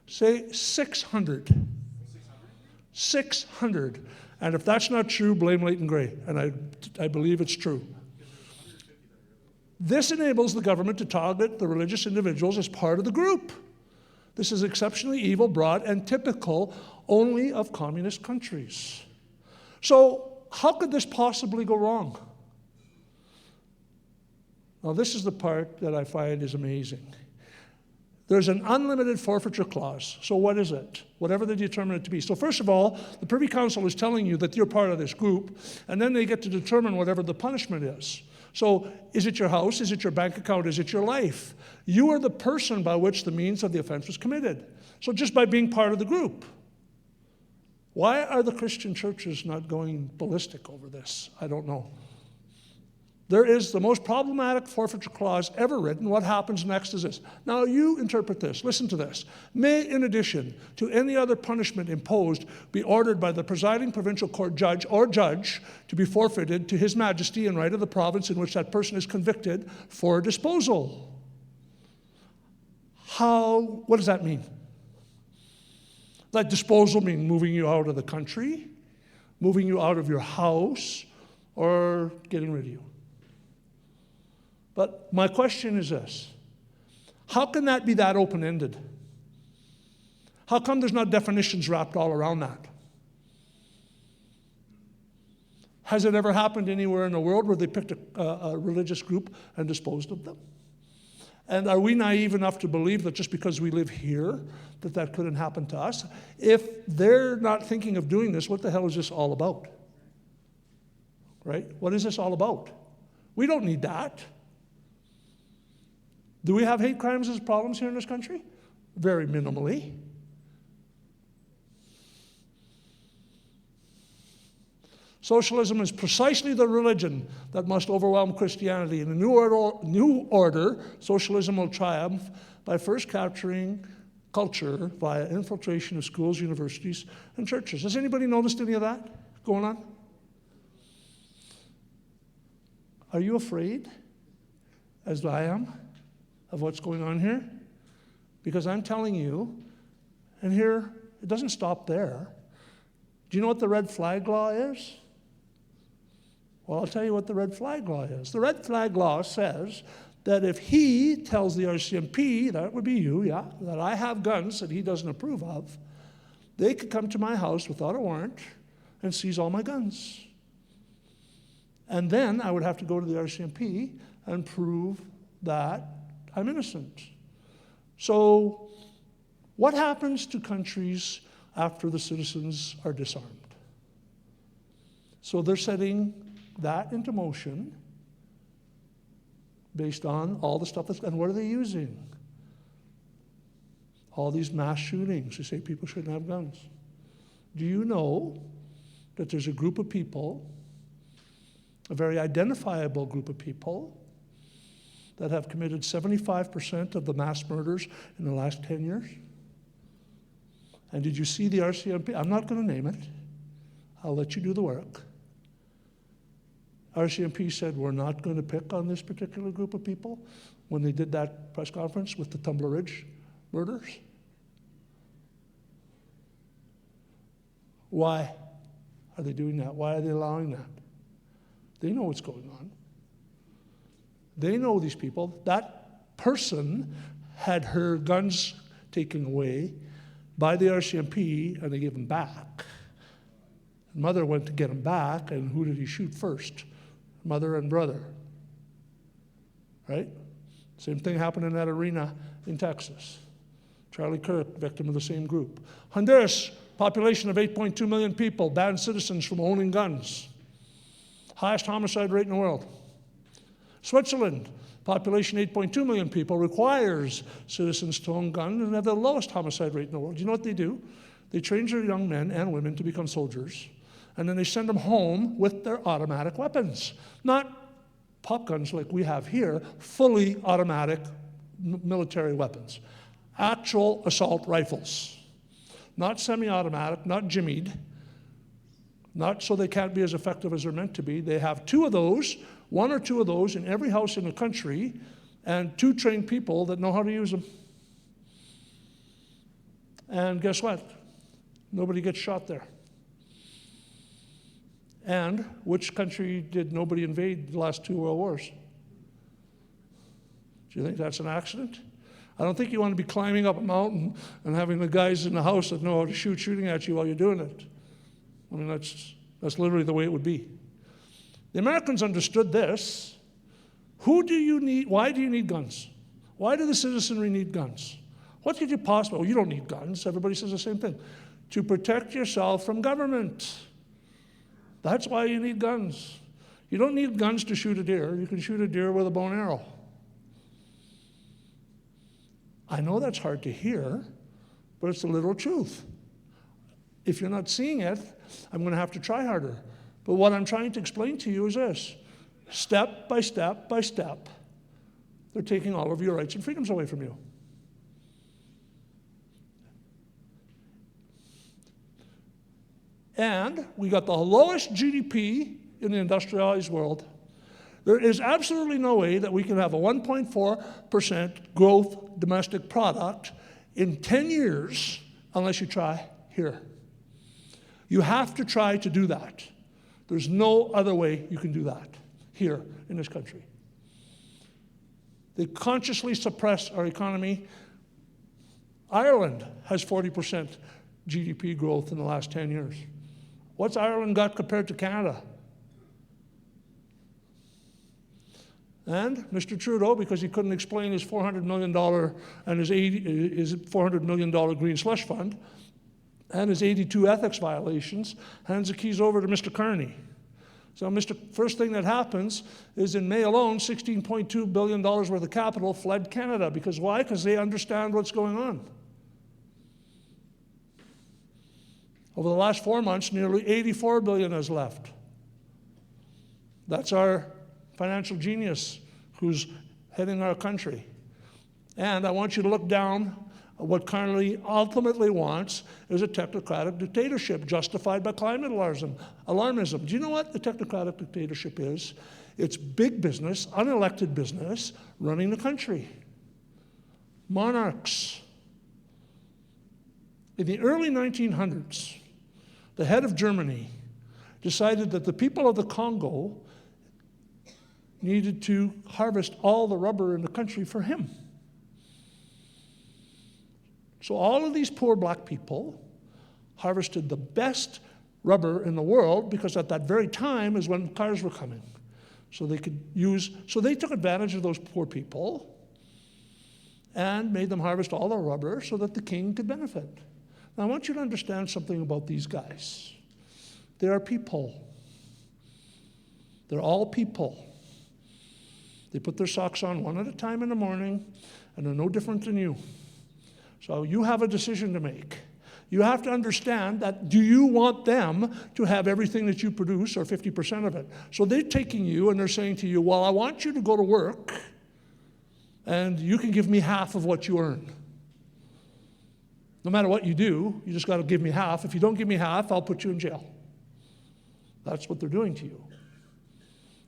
Say 600. 600. And if that's not true, blame Leighton Gray. And I believe it's true. This enables the government to target the religious individuals as part of the group. This is exceptionally evil, broad, and typical only of communist countries. So how could this possibly go wrong? Now, this is the part that I find is amazing. There's an unlimited forfeiture clause. So what is it? Whatever they determine it to be. So first of all, the Privy Council is telling you that you're part of this group, and then they get to determine whatever the punishment is. So is it your house? Is it your bank account? Is it your life? You are the person by which the means of the offense was committed. So just by being part of the group. Why are the Christian churches not going ballistic over this? I don't know. There is the most problematic forfeiture clause ever written. What happens next is this. Now you interpret this. Listen to this. May, in addition to any other punishment imposed, be ordered by the presiding provincial court judge or judge to be forfeited to His Majesty in right of the province in which that person is convicted for disposal. What does that mean? That disposal mean moving you out of the country, moving you out of your house, or getting rid of you? But my question is this. How can that be that open-ended? How come there's not definitions wrapped all around that? Has it ever happened anywhere in the world where they picked a religious group and disposed of them? And are we naive enough to believe that just because we live here, that couldn't happen to us? If they're not thinking of doing this, what the hell is this all about? Right? What is this all about? We don't need that. Do we have hate crimes as problems here in this country? Very minimally. Socialism is precisely the religion that must overwhelm Christianity. In a new order, socialism will triumph by first capturing culture via infiltration of schools, universities, and churches. Has anybody noticed any of that going on? Are you afraid, as I am, of what's going on here? Because I'm telling you, and here, it doesn't stop there. Do you know what the red flag law is? Well, I'll tell you what the red flag law is. The red flag law says that if he tells the RCMP, that would be you, yeah, that I have guns that he doesn't approve of, they could come to my house without a warrant and seize all my guns. And then I would have to go to the RCMP and prove that I'm innocent. So what happens to countries after the citizens are disarmed? So they're setting that into motion based on all the stuff that's, and what are they using? All these mass shootings. You say people shouldn't have guns. Do you know that there's a group of people, a very identifiable group of people, that have committed 75% of the mass murders in the last 10 years? And did you see the RCMP? I'm not going to name it. I'll let you do the work. RCMP said, we're not going to pick on this particular group of people when they did that press conference with the Tumbler Ridge murders. Why are they doing that? Why are they allowing that? They know what's going on. They know these people. That person had her guns taken away by the RCMP, and they gave them back. Mother went to get them back, and who did he shoot first? Mother and brother, right? Same thing happened in that arena in Texas. Charlie Kirk, victim of the same group. Honduras, population of 8.2 million people, banned citizens from owning guns. Highest homicide rate in the world. Switzerland, population 8.2 million people, requires citizens to own guns and have the lowest homicide rate in the world. Do you know what they do? They train their young men and women to become soldiers, and then they send them home with their automatic weapons. Not pop guns like we have here, fully automatic military weapons. Actual assault rifles. Not semi-automatic, not jimmied, not so they can't be as effective as they're meant to be. They have two of those, one or two of those in every house in the country, and two trained people that know how to use them. And guess what? Nobody gets shot there. And which country did nobody invade the last 2 world wars? Do you think that's an accident? I don't think you want to be climbing up a mountain and having the guys in the house that know how to shoot shooting at you while you're doing it. I mean, that's literally the way it would be. The Americans understood this. Who do you need? Why do you need guns? Why do the citizenry need guns? What could you possibly, well, you don't need guns. Everybody says the same thing. To protect yourself from government. That's why you need guns. You don't need guns to shoot a deer. You can shoot a deer with a bow and arrow. I know that's hard to hear, but it's the literal truth. If you're not seeing it, I'm going to have to try harder. But what I'm trying to explain to you is this. Step by step by step, they're taking all of your rights and freedoms away from you. And we got the lowest GDP in the industrialized world. There is absolutely no way that we can have a 1.4% growth domestic product in 10 years unless you try here. You have to try to do that. There's no other way you can do that here in this country. They consciously suppress our economy. Ireland has 40% GDP growth in the last 10 years. What's Ireland got compared to Canada? And Mr. Trudeau, because he couldn't explain his $400 million and his $400 million green slush fund and his 82 ethics violations, hands the keys over to Mr. Carney. So first thing that happens is in May alone, $16.2 billion worth of capital fled Canada. Because why? Because they understand what's going on. Over the last 4 months, nearly $84 billion has left. That's our financial genius who's heading our country. And I want you to look down. What Carney ultimately wants is a technocratic dictatorship justified by climate alarmism. Do you know what the technocratic dictatorship is? It's big business, unelected business, running the country. Monarchs. In the early 1900s, the head of Germany decided that the people of the Congo needed to harvest all the rubber in the country for him. So all of these poor black people harvested the best rubber in the world because at that very time is when cars were coming. So they took advantage of those poor people and made them harvest all the rubber so that the king could benefit. Now I want you to understand something about these guys. They are people. They're all people. They put their socks on one at a time in the morning, and they're no different than you. So you have a decision to make. You have to understand that do you want them to have everything that you produce or 50% of it? So they're taking you and they're saying to you, well, I want you to go to work and you can give me half of what you earn. No matter what you do, you just got to give me half. If you don't give me half, I'll put you in jail. That's what they're doing to you.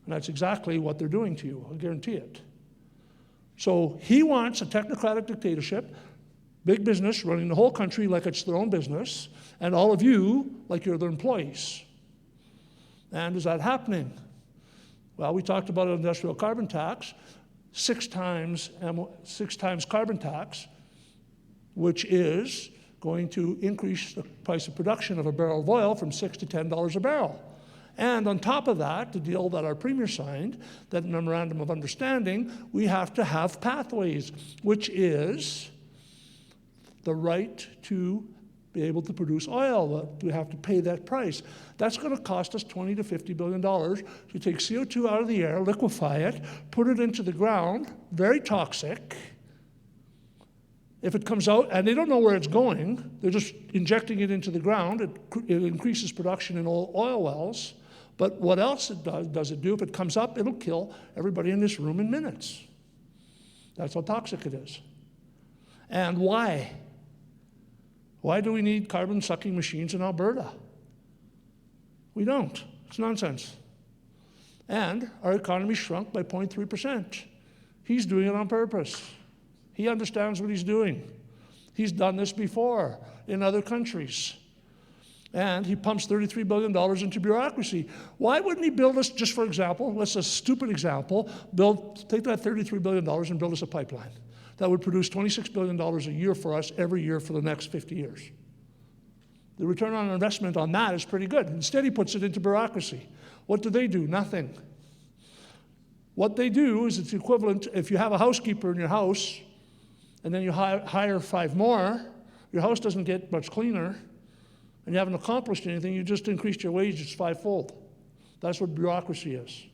And that's exactly what they're doing to you, I guarantee it. So he wants a technocratic dictatorship, big business running the whole country like it's their own business, and all of you like you're their employees. And is that happening? Well, we talked about an industrial carbon tax, 6 times carbon tax, which is going to increase the price of production of a barrel of oil from $6 to $10 a barrel. And on top of that, the deal that our Premier signed, that memorandum of understanding, we have to have pathways, which is the right to be able to produce oil. We have to pay that price. That's going to cost us $20 to $50 billion to take CO2 out of the air, liquefy it, put it into the ground, very toxic. If it comes out, and they don't know where it's going, they're just injecting it into the ground, it increases production in oil wells. But what else does it do? If it comes up, it'll kill everybody in this room in minutes. That's how toxic it is. And why? Why do we need carbon-sucking machines in Alberta? We don't. It's nonsense. And our economy shrunk by 0.3%. He's doing it on purpose. He understands what he's doing. He's done this before in other countries. And he pumps $33 billion into bureaucracy. Why wouldn't he build us, just for example, let's a stupid example, take that $33 billion and build us a pipeline that would produce $26 billion a year for us every year for the next 50 years. The return on investment on that is pretty good. Instead, he puts it into bureaucracy. What do? Nothing. What they do is it's equivalent, if you have a housekeeper in your house, and then you hire 5 more, your house doesn't get much cleaner, and you haven't accomplished anything, you just increased your wages 5-fold. That's what bureaucracy is.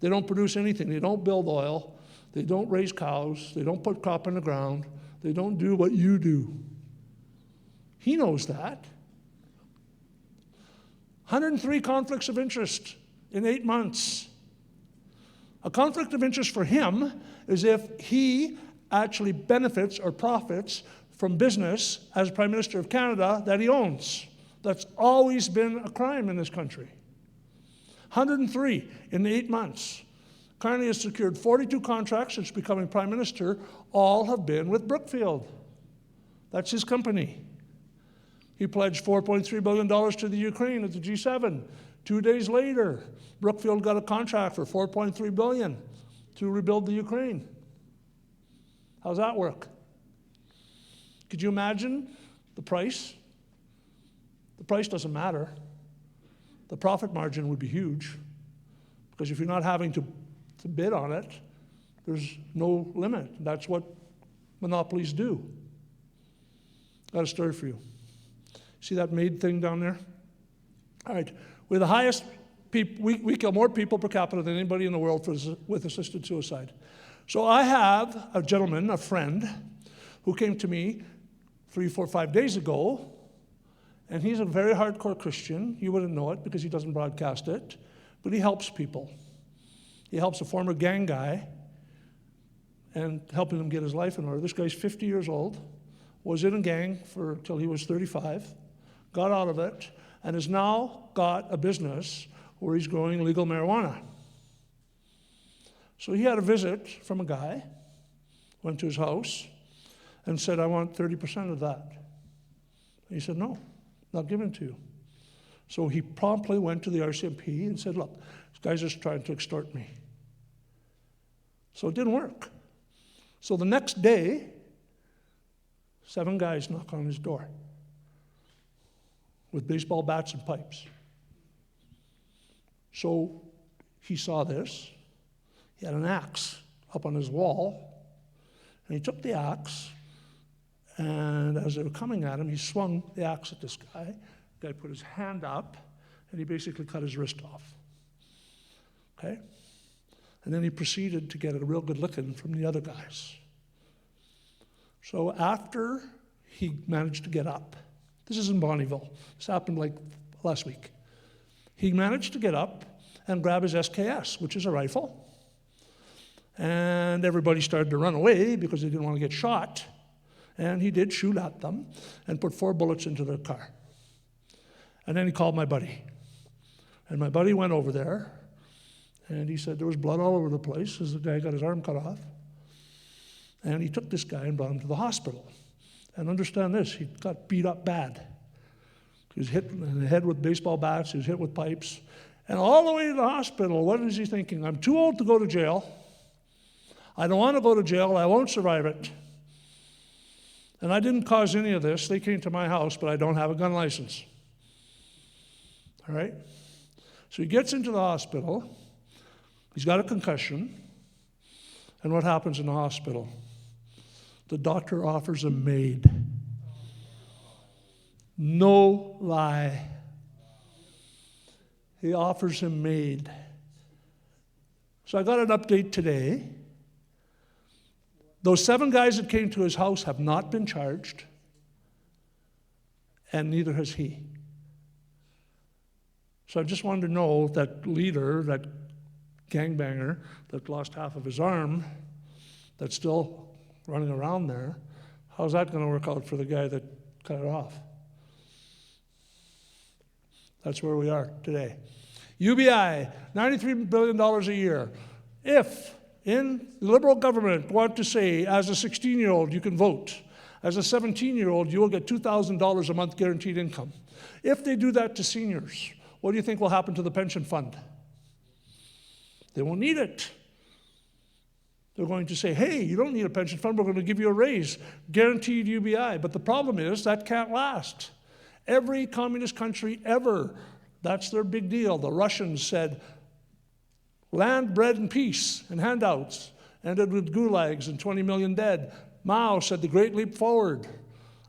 They don't produce anything. They don't build oil. They don't raise cows. They don't put crop in the ground. They don't do what you do. He knows that. 103 conflicts of interest in 8 months. A conflict of interest for him is if he actually benefits or profits from business as Prime Minister of Canada that he owns. That's always been a crime in this country. 103 in 8 months. Carney has secured 42 contracts since becoming Prime Minister. All have been with Brookfield. That's his company. He pledged $4.3 billion to the Ukraine at the G7. 2 days later, Brookfield got a contract for $4.3 billion to rebuild the Ukraine. How's that work? Could you imagine the price? The price doesn't matter. The profit margin would be huge, because if you're not having to bid on it, there's no limit. That's what monopolies do. Got a story for you. See that maid thing down there? All right, we're the highest, we kill more people per capita than anybody in the world with assisted suicide. So I have a gentleman, a friend, who came to me 3, 4, 5 days ago, and he's a very hardcore Christian. You wouldn't know it because he doesn't broadcast it, but he helps people. He helps a former gang guy and helping him get his life in order. This guy's 50 years old, was in a gang till he was 35, got out of it, and has now got a business where he's growing legal marijuana. So he had a visit from a guy, went to his house, and said, I want 30% of that. And he said, no, not given it to you. So he promptly went to the RCMP and said, look, this guy's just trying to extort me. So it didn't work. So the next day, 7 guys knock on his door with baseball bats and pipes. So he saw this. He had an axe up on his wall, and he took the axe, and as they were coming at him, he swung the axe at this guy. The guy put his hand up, and he basically cut his wrist off. Okay? And then he proceeded to get a real good licking from the other guys. So after he managed to get up, this is in Bonnyville. This happened like last week. He managed to get up and grab his SKS, which is a rifle. And everybody started to run away because they didn't want to get shot. And he did shoot at them and put 4 bullets into their car. And then he called my buddy. And my buddy went over there, and he said there was blood all over the place as the guy got his arm cut off. And he took this guy and brought him to the hospital. And understand this, he got beat up bad. He was hit in the head with baseball bats, he was hit with pipes. And all the way to the hospital, what is he thinking? I'm too old to go to jail. I don't want to go to jail, I won't survive it. And I didn't cause any of this. They came to my house, but I don't have a gun license. All right? So he gets into the hospital. He's got a concussion. And what happens in the hospital? The doctor offers him maid. No lie. He offers him maid. So I got an update today. Those 7 guys that came to his house have not been charged, and neither has he. So I just wanted to know that leader, that gangbanger that lost half of his arm, that's still running around there, how's that going to work out for the guy that cut it off? That's where we are today. UBI, $93 billion a year. If in the Liberal government want to say, as a 16-year-old, you can vote. As a 17-year-old, you will get $2,000 a month guaranteed income. If they do that to seniors, what do you think will happen to the pension fund? They won't need it. They're going to say, hey, you don't need a pension fund, we're going to give you a raise, guaranteed UBI. But the problem is that can't last. Every communist country ever, that's their big deal. The Russians said, land, bread, and peace, and handouts, ended with gulags and 20 million dead. Mao said the Great Leap Forward,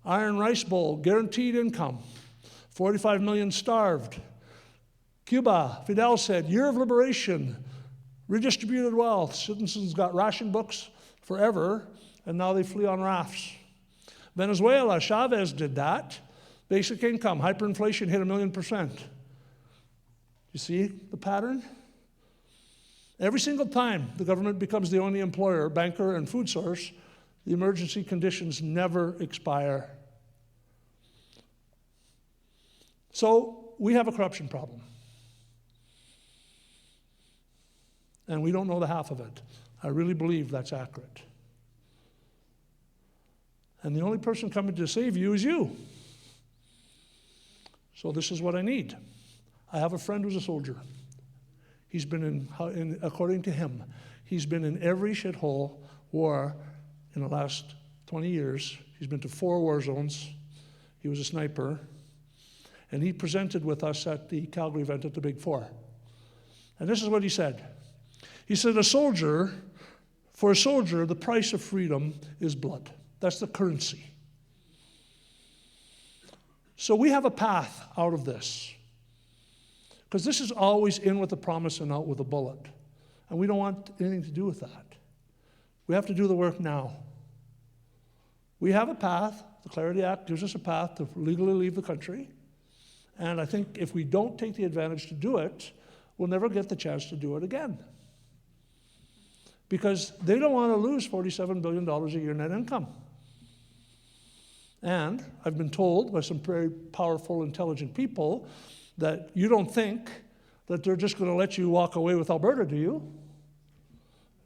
Iron Rice Bowl, guaranteed income, 45 million starved. Cuba, Fidel said, year of liberation, redistributed wealth. Citizens got ration books forever, and now they flee on rafts. Venezuela, Chavez did that. Basic income, hyperinflation hit 1,000,000%. You see the pattern? Every single time the government becomes the only employer, banker, and food source, the emergency conditions never expire. So we have a corruption problem. And we don't know the half of it. I really believe that's accurate. And the only person coming to save you is you. So this is what I need. I have a friend who's a soldier. He's been according to him, he's been in every shithole war in the last 20 years. He's been to 4 war zones. He was a sniper. And he presented with us at the Calgary event at the Big Four. And this is what he said. He said, for a soldier, the price of freedom is blood. That's the currency. So we have a path out of this. Because this is always in with a promise and out with a bullet. And we don't want anything to do with that. We have to do the work now. We have a path. The Clarity Act gives us a path to legally leave the country. And I think if we don't take the advantage to do it, we'll never get the chance to do it again. Because they don't want to lose $47 billion a year net income. And I've been told by some very powerful, intelligent people that you don't think that they're just going to let you walk away with Alberta, do you?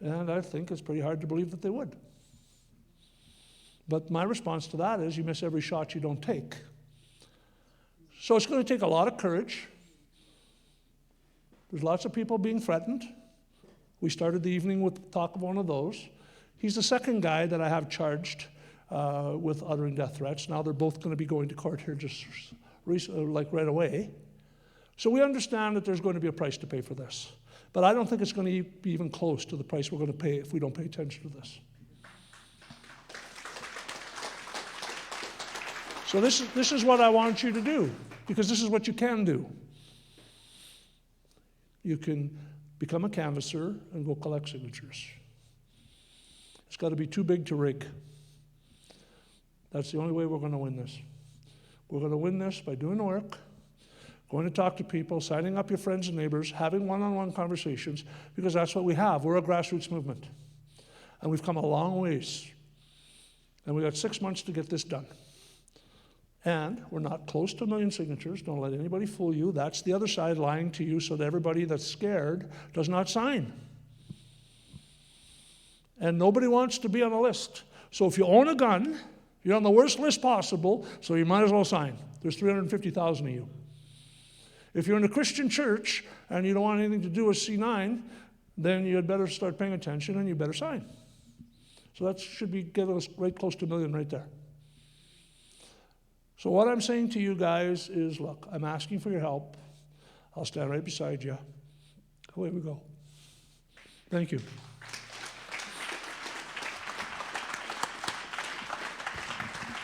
And I think it's pretty hard to believe that they would. But my response to that is you miss every shot you don't take. So it's going to take a lot of courage. There's lots of people being threatened. We started the evening with talk of one of those. He's the second guy that I have charged with uttering death threats. Now they're both going to be going to court here just like right away. So we understand that there's going to be a price to pay for this. But I don't think it's going to be even close to the price we're going to pay if we don't pay attention to this. So this is what I want you to do, because this is what you can do. You can become a canvasser and go collect signatures. It's got to be too big to rig. That's the only way we're going to win this. We're going to win this by doing the work, going to talk to people, signing up your friends and neighbors, having one-on-one conversations, because that's what we have. We're a grassroots movement. And we've come a long ways. And we've got 6 months to get this done. And we're not close to 1 million signatures. Don't let anybody fool you. That's the other side lying to you so that everybody that's scared does not sign. And nobody wants to be on a list. So if you own a gun, you're on the worst list possible, so you might as well sign. There's 350,000 of you. If you're in a Christian church and you don't want anything to do with C9, then you'd better start paying attention and you better sign. So that should be getting us right close to 1 million right there. So what I'm saying to you guys is, look, I'm asking for your help. I'll stand right beside you. Away we go. Thank you.